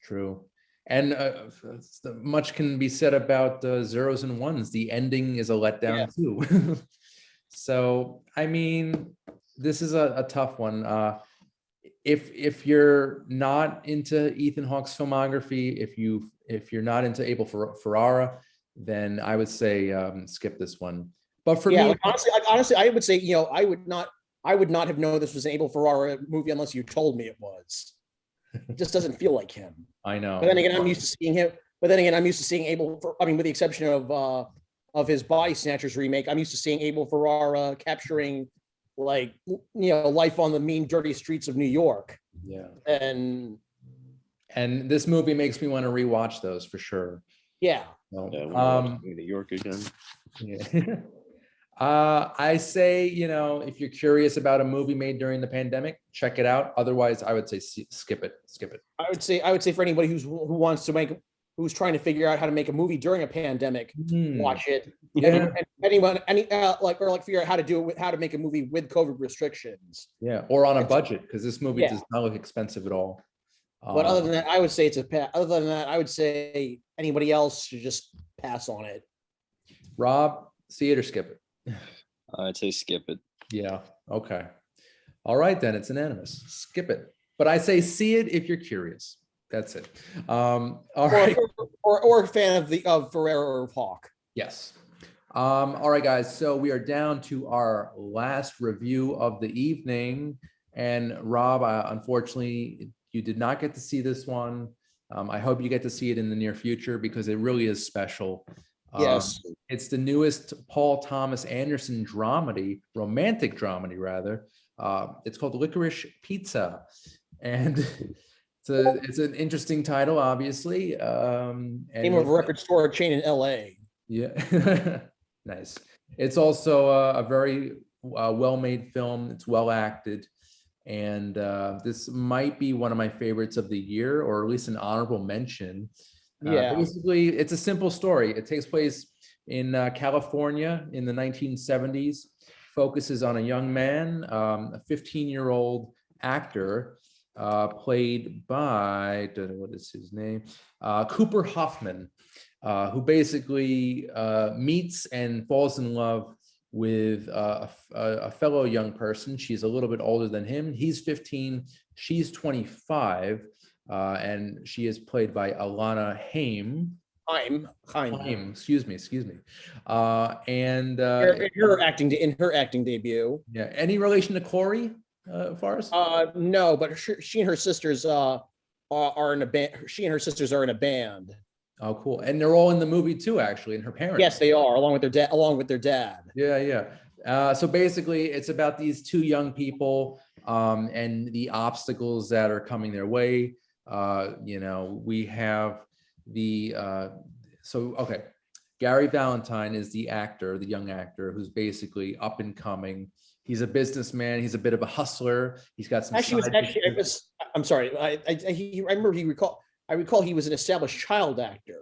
true. And much can be said about Zeros and Ones. The ending is a letdown too. So, I mean, this is a tough one. If you're not into Ethan Hawke's filmography, if you're not into Abel Ferrara, then I would say skip this one. But for me, like, honestly, I would say, I would not have known this was an Abel Ferrara movie unless you told me it was. It just doesn't feel like him. I know. But then again, I'm used to seeing him. But then again, I'm used to seeing Abel. With the exception of his Body Snatchers remake, I'm used to seeing Abel Ferrara capturing, like, life on the mean, dirty streets of New York. Yeah. And this movie makes me want to rewatch those for sure. yeah. So, New York again. yeah. I say, if you're curious about a movie made during the pandemic, check it out. Otherwise, I would say skip it. I would say for anybody who's trying to figure out how to make a movie during a pandemic, watch it. Yeah. And anyone, figure out how to make a movie with COVID restrictions. Yeah, or on a budget, because this movie does not look expensive at all. But other than that, I would say other than that, I would say anybody else should just pass on it. Rob, see it or skip it? I'd say skip it. Yeah. Okay. All right, then it's unanimous. Skip it. But I say see it if you're curious. That's it. All right. Or a fan of Ferrara or Hawke. Yes. All right, guys. So we are down to our last review of the evening. And Rob, unfortunately, you did not get to see this one. I hope you get to see it in the near future because it really is special. Yes. It's the newest Paul Thomas Anderson romantic dramedy rather. It's called Licorice Pizza. And it's an interesting title, obviously. Name of a record store chain in LA. Yeah. Nice. It's also a very well-made film. It's well acted. And this might be one of my favorites of the year, or at least an honorable mention. Basically, it's a simple story. It takes place in California in the 1970s, focuses on a young man, a 15-year-old actor, played by, what is his name? Cooper Hoffman, who basically meets and falls in love with a fellow young person. She's a little bit older than him. He's 15, she's 25, and she is played by Alana Haim. Haim. Excuse me. And In her acting debut. yeah, any relation to Corey, Forrest? No, but she and her sisters are in a band. She and her sisters are in a band. Oh, cool. And they're all in the movie too, actually, and her parents. Yes, they are, along with their dad. Yeah. So basically, it's about these two young people and the obstacles that are coming their way. We have okay. Gary Valentine is the young actor, who's basically up and coming. He's a businessman. He's a bit of a hustler. He's got some. I'm sorry. I recall he was an established child actor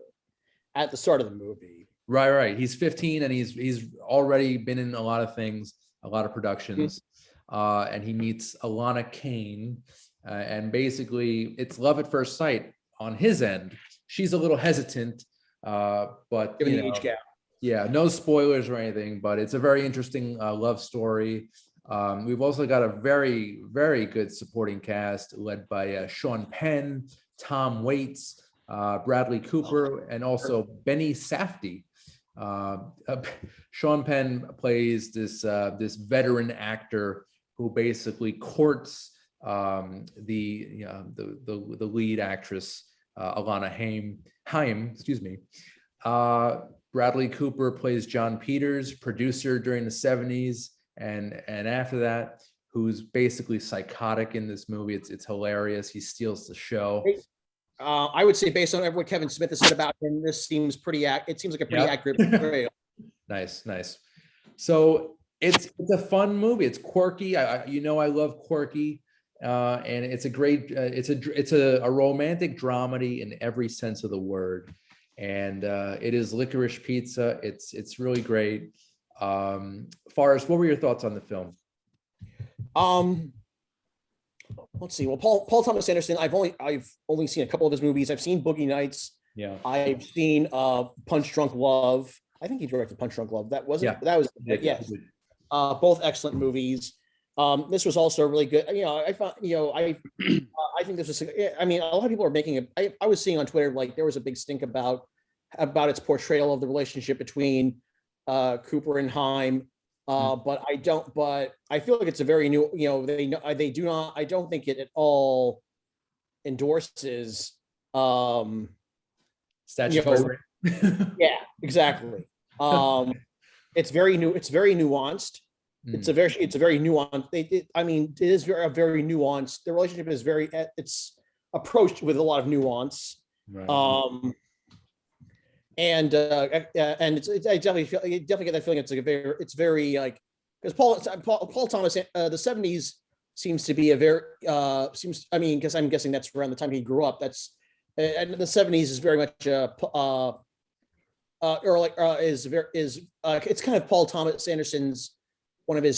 at the start of the movie. Right. He's 15 and he's already been in a lot of things, a lot of productions. And he meets Alana Kane, and basically it's love at first sight on his end. She's a little hesitant, but given the age gap. Yeah, no spoilers or anything, but it's a very interesting love story. We've also got a very, very good supporting cast led by Sean Penn, Tom Waits, Bradley Cooper, and also Benny Safdie. Sean Penn plays this veteran actor who basically courts the lead actress Alana Haim. Excuse me. Bradley Cooper plays John Peters, producer during the 70s, and after that, who's basically psychotic in this movie. It's hilarious. He steals the show. I would say, based on what Kevin Smith has said about him, this seems pretty. It seems like a pretty accurate portrayal. Nice. So it's a fun movie. It's quirky. I love quirky, and it's a great. It's a romantic dramedy in every sense of the word, and it is Licorice Pizza. It's really great. Forrest, what were your thoughts on the film? Let's see. Well, Paul Thomas Anderson. I've only seen a couple of his movies. I've seen Boogie Nights. Yeah. I've seen Punch Drunk Love. I think he directed Punch Drunk Love. That wasn't. Yeah. That was yes. Both excellent movies. This was also really good. I found. I think this was. I mean, a lot of people are making it. I was seeing on Twitter like there was a big stink about its portrayal of the relationship between Cooper and Haim. But I feel like it's a very new, they do not, I don't think it at all endorses, statutory. Yeah, exactly. It's very new. It's very nuanced. It's a very nuanced. It is a very nuanced. The relationship is it's approached with a lot of nuance. Right. And I definitely get that feeling. It's very like, because Paul Thomas, the 70s seems to be a very because I'm guessing that's around the time he grew up. That's and the 70s is very much it's kind of Paul Thomas Anderson's one of his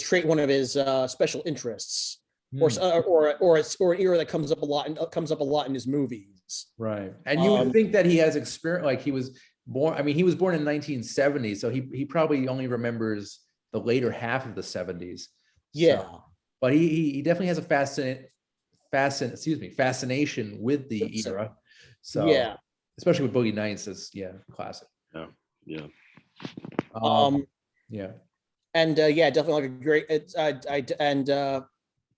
special interests, or an era that comes up a lot in his movies. Right, and you would think that he has experience, like he was born. I mean, he was born in 1970, so he probably only remembers the later half of the 70s. Yeah, so, but he definitely has a fascination with the era. So yeah, especially with Boogie Nights, it's classic. Yeah. Yeah. And definitely like a great.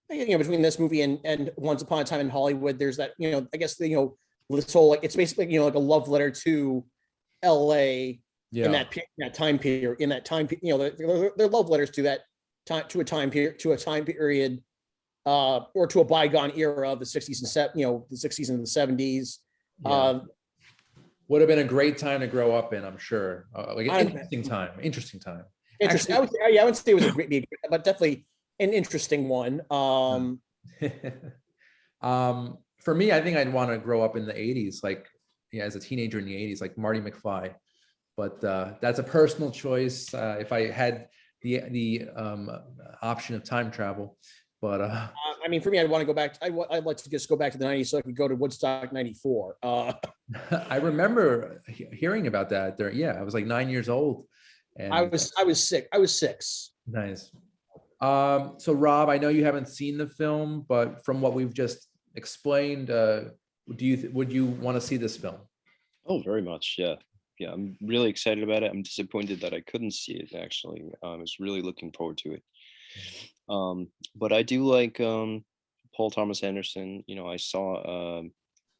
Between this movie and Once Upon a Time in Hollywood, there's that I guess this whole like it's basically like a love letter to L.A. in that time period. They're love letters to that time, to a time period, or to a bygone era of the 60s and the 60s and the 70s. Yeah. Would have been a great time to grow up in, I'm sure. Like an interesting time. Interesting. Actually, I would say it was but definitely an interesting one. For me, I think I'd want to grow up in the 80s, like as a teenager in the 80s, like Marty McFly. But that's a personal choice. If I had the option of time travel, but I mean, for me, I'd want to go back. I'd like to just go back to the 90s so I could go to Woodstock '94. I remember hearing about that there. Yeah, I was like 9 years old, And I was sick. I was 6. nice. So Rob, I know you haven't seen the film, but from what we've just explained, would you want to see this film? Oh, very much. Yeah. Yeah. I'm really excited about it. I'm disappointed that I couldn't see it actually. I was really looking forward to it. But I do like Paul Thomas Anderson. I saw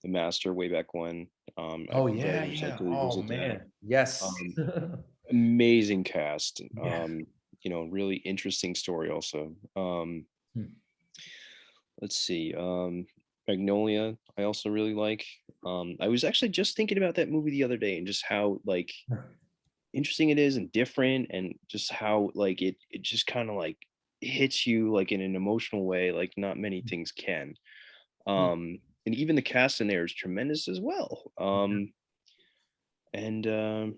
The Master way back when. Oh I yeah, very much like yeah. to Oh revisit that. man, yes. Amazing cast. Yeah. Really interesting story also. Hmm. Let's see. Magnolia, I also really like. I was actually just thinking about that movie the other day and just how like interesting it is and different, and just how like it just kind of like hits you like in an emotional way like not many things can. And even the cast in there is tremendous as well. And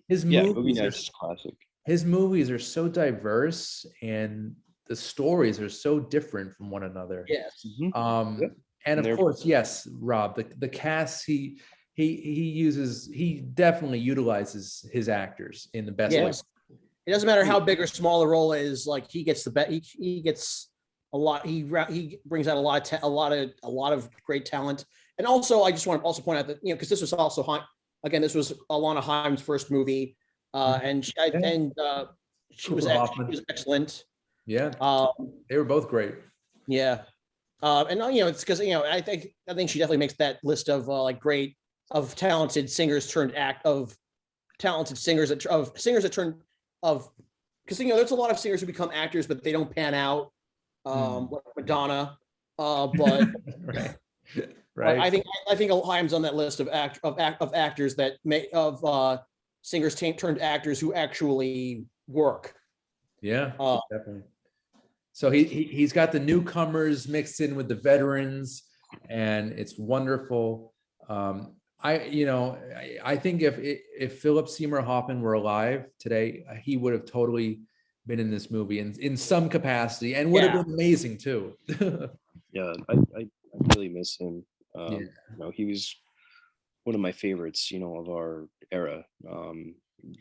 His Yeah, movie movies are nights is classic. his movies are so diverse, and the stories are so different from one another. Yes. Mhm. Um, Yep. and And of they're course, yes, Rob, the cast he definitely utilizes his actors in the best way. Yes. It doesn't matter how big or small the role is. Like he gets the bet. He gets a lot. He brings out a lot of great talent. And also, I just want to also point out that because this was also this was Alana Haim's first movie, and she was Cooper Hoffman. excellent. Yeah, they were both great. Yeah, and it's because I think she definitely makes that list of talented singers that turn of because there's a lot of singers who become actors but they don't pan out, like Madonna, but Right. but Right. I think Haim's on that list of actors that singers turned actors who actually work. Yeah, Uh, definitely. So he's got the newcomers mixed in with the veterans, and it's wonderful. I think if Philip Seymour Hoffman were alive today, he would have totally been in this movie in some capacity, and would have been amazing too. Yeah, I really miss him. Yeah. He was one of my favorites, of our era.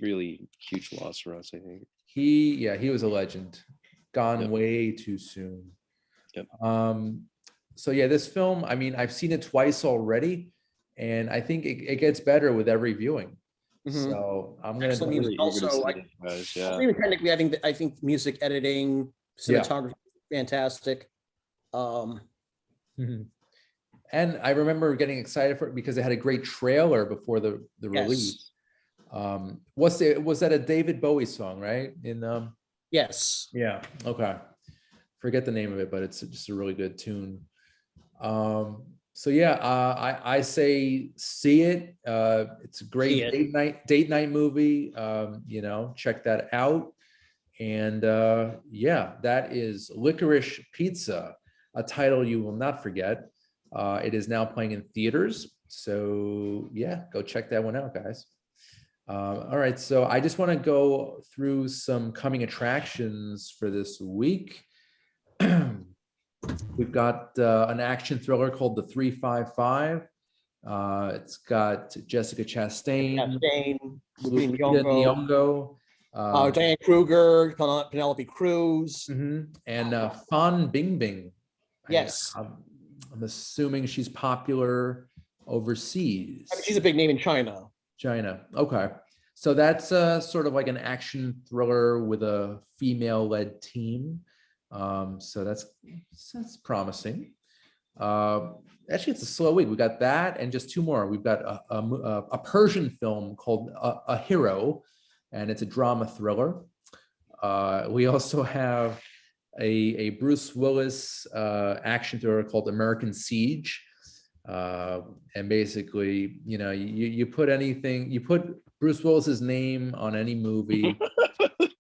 Really huge loss for us, I think. He was a legend, gone Yep. way too soon. Yep. So yeah, this film, I mean, I've seen it twice already, and I think it gets better with every viewing. So I'm gonna excellent music. Also, yeah. even technically, I think music editing, cinematography, fantastic. And I remember getting excited for it because it had a great trailer before the release. Was that a David Bowie song, right? Yes. Yeah. Okay. Forget the name of it, but it's just a really good tune. So yeah, I say see it. It's a great date night movie. Check that out. And yeah, that is Licorice Pizza, a title you will not forget. It is now playing in theaters. So yeah, go check that one out, guys. All right, so I just want to go through some coming attractions for this week. We've got an action thriller called The 355. It's got Jessica Chastain, Lupita Nyong'o, Diane Kruger, Penelope Cruz, and Fan Bingbing. Yes, I'm assuming she's popular overseas. I mean, she's a big name in China. Okay. So that's sort of like an action thriller with a female-led team. So that's promising. Actually, it's a slow week. We got that and just two more. We've got a Persian film called A Hero, and it's a drama thriller. We also have a Bruce Willis action thriller called American Siege. And basically, you put Bruce Willis's name on any movie.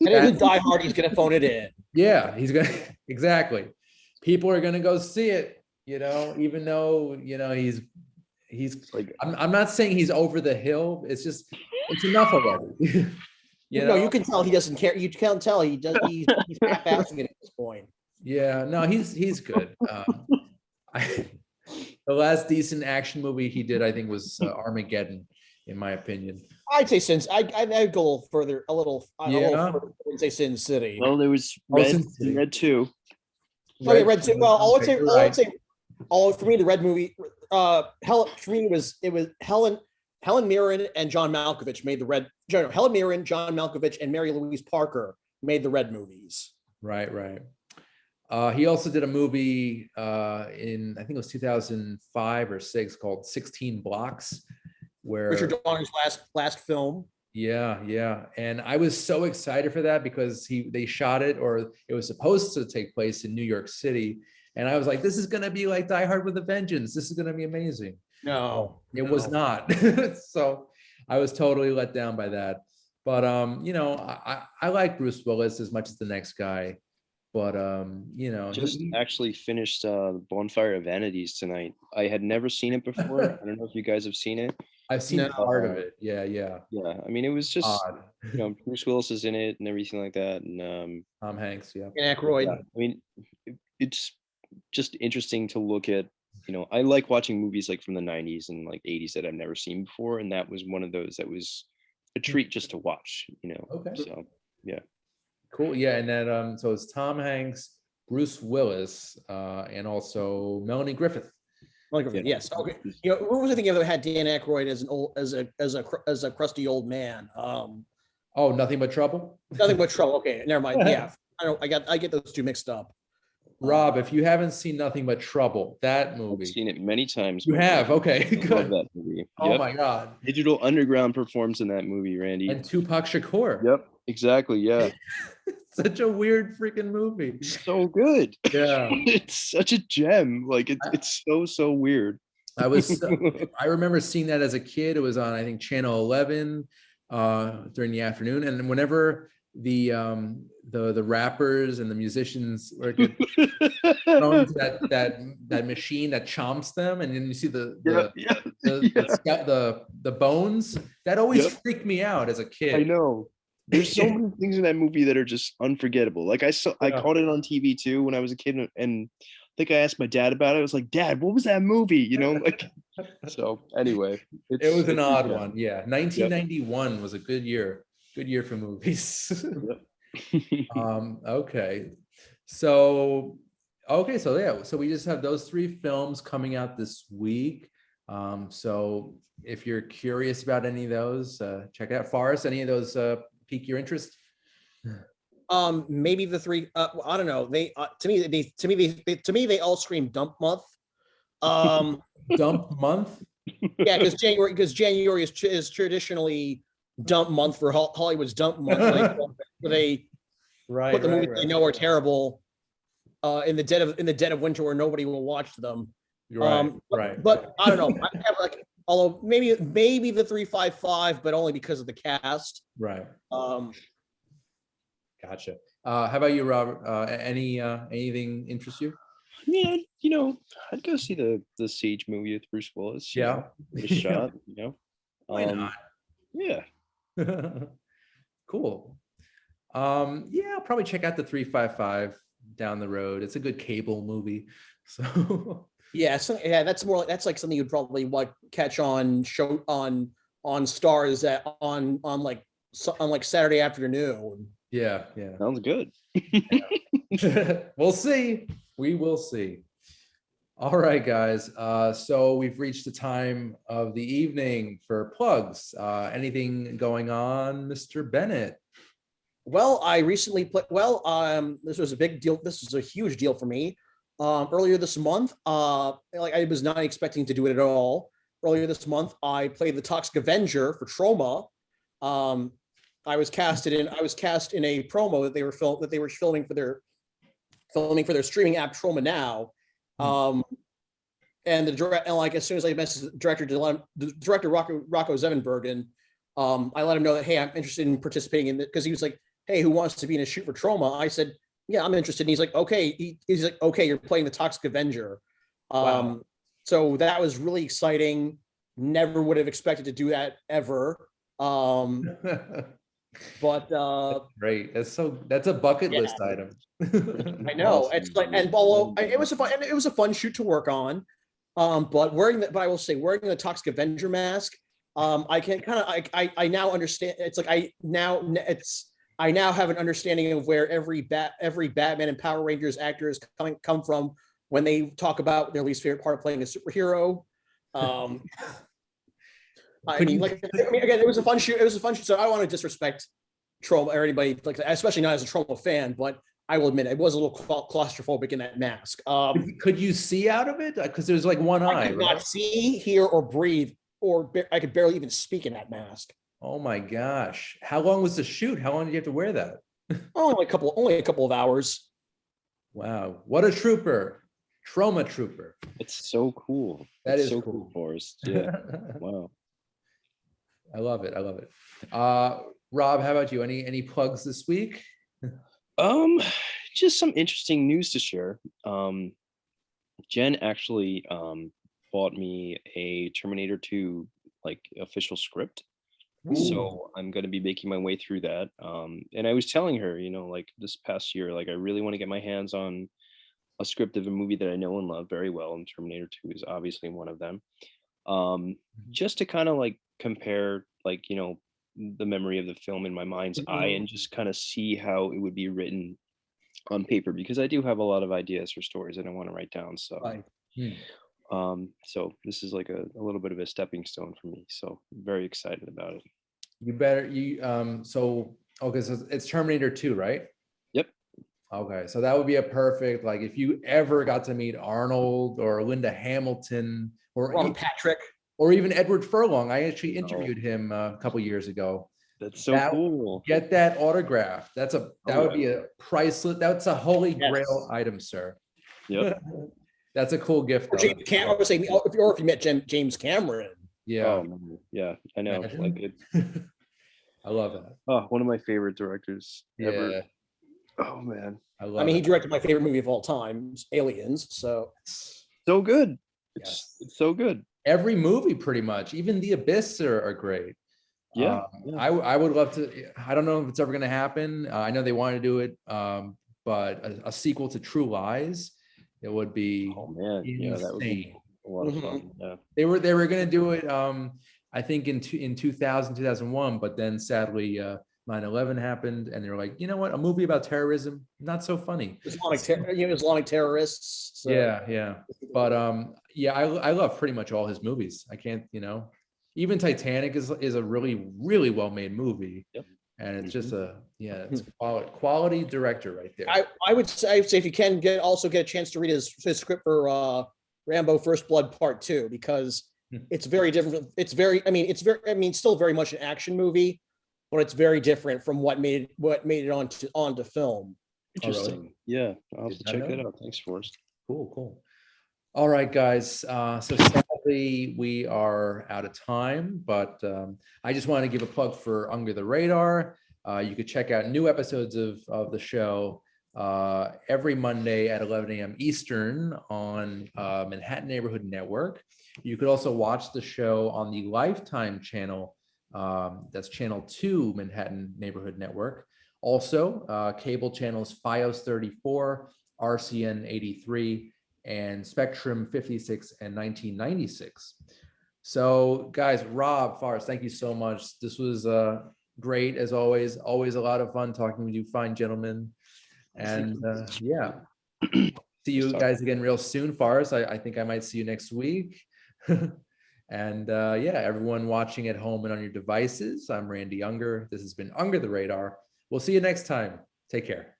And in Die Hard, he's gonna phone it in. Yeah, he's gonna exactly. People are gonna go see it, even though he's like, I'm not saying he's over the hill. It's just it's enough already. You can tell he doesn't care. You can't tell he's half-assing it at this point. Yeah, no, he's good. The last decent action movie he did, I think, was Armageddon, in my opinion. I'd say I'd go a little further, a little Yeah. further and say Sin City. Well, there was Oh, Red, Sin City. Red 2. Okay, Red Two. Well, I would Okay, say, you're right. for me, the Red movie, for me it was Helen Mirren and John Malkovich made the Red. Helen Mirren, John Malkovich, and Mary Louise Parker made the Red movies. Right, right. He also did a movie in, I think it was 2005 or 6, called 16 Blocks, where Richard Donner's last film. yeah, yeah. And I was so excited for that because they shot it, or it was supposed to take place in New York City. And I was like, this is gonna be like Die Hard with a Vengeance. This is gonna be amazing. No, It was not. So I was totally let down by that. But you know, I like Bruce Willis as much as the next guy. But you know, Just actually finished Bonfire of Vanities tonight. I had never seen it before. I don't know if you guys have seen it. I've seen No. part of it. Yeah, yeah. Yeah, I mean, it was just Odd. Bruce Willis is in it and everything like that, and Tom Hanks, yeah. and Aykroyd. yeah, I mean, it's just interesting to look at. I like watching movies like from the 90s and like 80s that I've never seen before, and that was one of those that was a treat just to watch. Okay. So yeah. Cool. Yeah, and then so it's Tom Hanks, Bruce Willis, and also Melanie Griffith. Yes. Okay. What was I thinking of that had Dan Aykroyd as an old, as a crusty old man? Oh, Nothing But Trouble. Nothing But Trouble. Okay, never mind. Yeah, I get those two mixed up. Rob, if you haven't seen Nothing But Trouble, that I've movie. seen it many times. You man. have? Okay, I love good. that movie. Oh Yep. my God. Digital Underground performs in that movie, Randy. And Tupac Shakur. Yep, exactly. Yeah, Such a weird freaking movie. so good. Yeah. It's such a gem. Like it's so weird. I remember seeing that as a kid. It was on, I think, Channel 11 during the afternoon. And whenever the rappers and the musicians were thrown into that machine that chomps them, and then you see the bones, that always freaked me out as a kid. I know. There's so many things in that movie that are just unforgettable. Like I caught it on TV too when I was a kid, and I think I asked my dad about it. I was like, Dad, what was that movie? So anyway, it was an odd one. Yeah. 1991 was a good year for movies. Okay. So yeah, so we just have those 3 films coming out this week. So if you're curious about any of those, check it out. Forrest, any of those pique your interest? Maybe the 3. I don't know. They to me they all scream dump month. Dump month. Yeah, because January is traditionally dump month for Hollywood's dump month. Where they put the movies they know are terrible in the dead of winter where nobody will watch them. Right. But I don't know. I have although maybe the 355, but only because of the cast. Right. Gotcha. How about you, Robert? Anything interest you? Yeah, I'd go see the Siege movie with Bruce Willis. Yeah. Give it a shot. Why not? Yeah. Cool. Yeah, I'll probably check out the 355 down the road. It's a good cable movie. So that's like something you'd probably catch on Stars on Saturday afternoon. Yeah. Sounds good. We'll see. We will see. All right, guys. So we've reached the time of the evening for plugs. Anything going on, Mr. Bennett? Well, I recently played. This was a big deal. This was a huge deal for me. Earlier this month, I was not expecting to do it at all. Earlier this month, I played the Toxic Avenger for Troma. I was cast in a promo that they were filming for their streaming app Troma Now. And as soon as I messaged the director Rocco Zevenbergen, I let him know that, hey, I'm interested in participating in it, because he was like, hey, who wants to be in a shoot for Troma? I said, yeah, I'm interested. And he's like, okay. He's like, okay, you're playing the Toxic Avenger. Wow. So that was really exciting. Never would have expected to do that ever. But great. That's a bucket list item. I know. It's like, and it was a fun shoot to work on. But I will say, wearing the Toxic Avenger mask I can kind of I now understand. It's like I now have an understanding of where every Batman and Power Rangers actor is come from when they talk about their least favorite part of playing a superhero. I mean, again, it was a fun shoot. It was a fun shoot. So I don't want to disrespect Troma or anybody, like, especially not as a Troma fan, but I will admit it was a little claustrophobic in that mask. Could you see out of it? Because there's like one I eye, could right? not see, hear, or breathe, I could barely even speak in that mask. Oh my gosh. How long was the shoot? How long did you have to wear that? Only a couple of hours. Wow. What a trooper. Troma trooper. It's so cool. That It's is so cool. Forrest. Yeah. Wow. I love it. I love it. Rob, how about you? Any plugs this week? Just some interesting news to share. Jen actually bought me a Terminator 2 like official script. So I'm going to be making my way through that. And I was telling her, like this past year, like I really want to get my hands on a script of a movie that I know and love very well, and Terminator 2 is obviously one of them. Just to kind of like compare, like, the memory of the film in my mind's eye and just kind of see how it would be written on paper, because I do have a lot of ideas for stories that I want to write down. So so this is like a little bit of a stepping stone for me, so I'm very excited about it. So it's Terminator 2, right? Yep. Okay, so that would be a perfect, like, if you ever got to meet Arnold or Linda Hamilton or Ron Patrick or even Edward Furlong. I actually interviewed him a couple years ago. That's so cool. Get that autograph. That would be a priceless. That's a holy grail item, sir. Yep. That's a cool gift. Or James Cameron. I would say, if you met James Cameron. Yeah. Yeah, I know. Imagine. Like it. I love that. Oh, one of my favorite directors ever. Yeah. Oh man. I mean, he directed my favorite movie of all time, Aliens. So good. Yes. It's so good. Every movie, pretty much, even The Abyss are great. Yeah. I would love to. I don't know if it's ever going to happen. I know they want to do it, but a sequel to True Lies, it would be. Oh man, yeah, that would be a lot of fun. Yeah. They were going to do it. I think in 2000, 2001, but then sadly 9/11 happened, and they were like, you know what, a movie about terrorism, not so funny. Islamic terrorists. So. Yeah. But I love pretty much all his movies. I can't, even Titanic is a really, really well-made movie. Yep. And it's just it's quality director right there. I would say if you can also get a chance to read his script for Rambo First Blood Part 2, because it's very different. It's still very much an action movie, but it's very different from what made it onto film. Interesting. Oh, really? Yeah, I'll have to check that out. Thanks, Forrest. Cool. All right, guys. So sadly, we are out of time, but I just want to give a plug for Under the Radar. You could check out new episodes of the show every Monday at 11 a.m. Eastern on Manhattan Neighborhood Network. You could also watch the show on the Lifetime channel. That's channel 2, Manhattan Neighborhood Network. Also, cable channels FiOS 34, RCN 83, and Spectrum 56 and 1996. So guys, Rob, Forrest, thank you so much. This was great as always. Always a lot of fun talking with you fine gentlemen. And see you guys again real soon. Forrest, I think I might see you next week. And everyone watching at home and on your devices, I'm Randy Unger. This has been Under the Radar. We'll see you next time. Take care.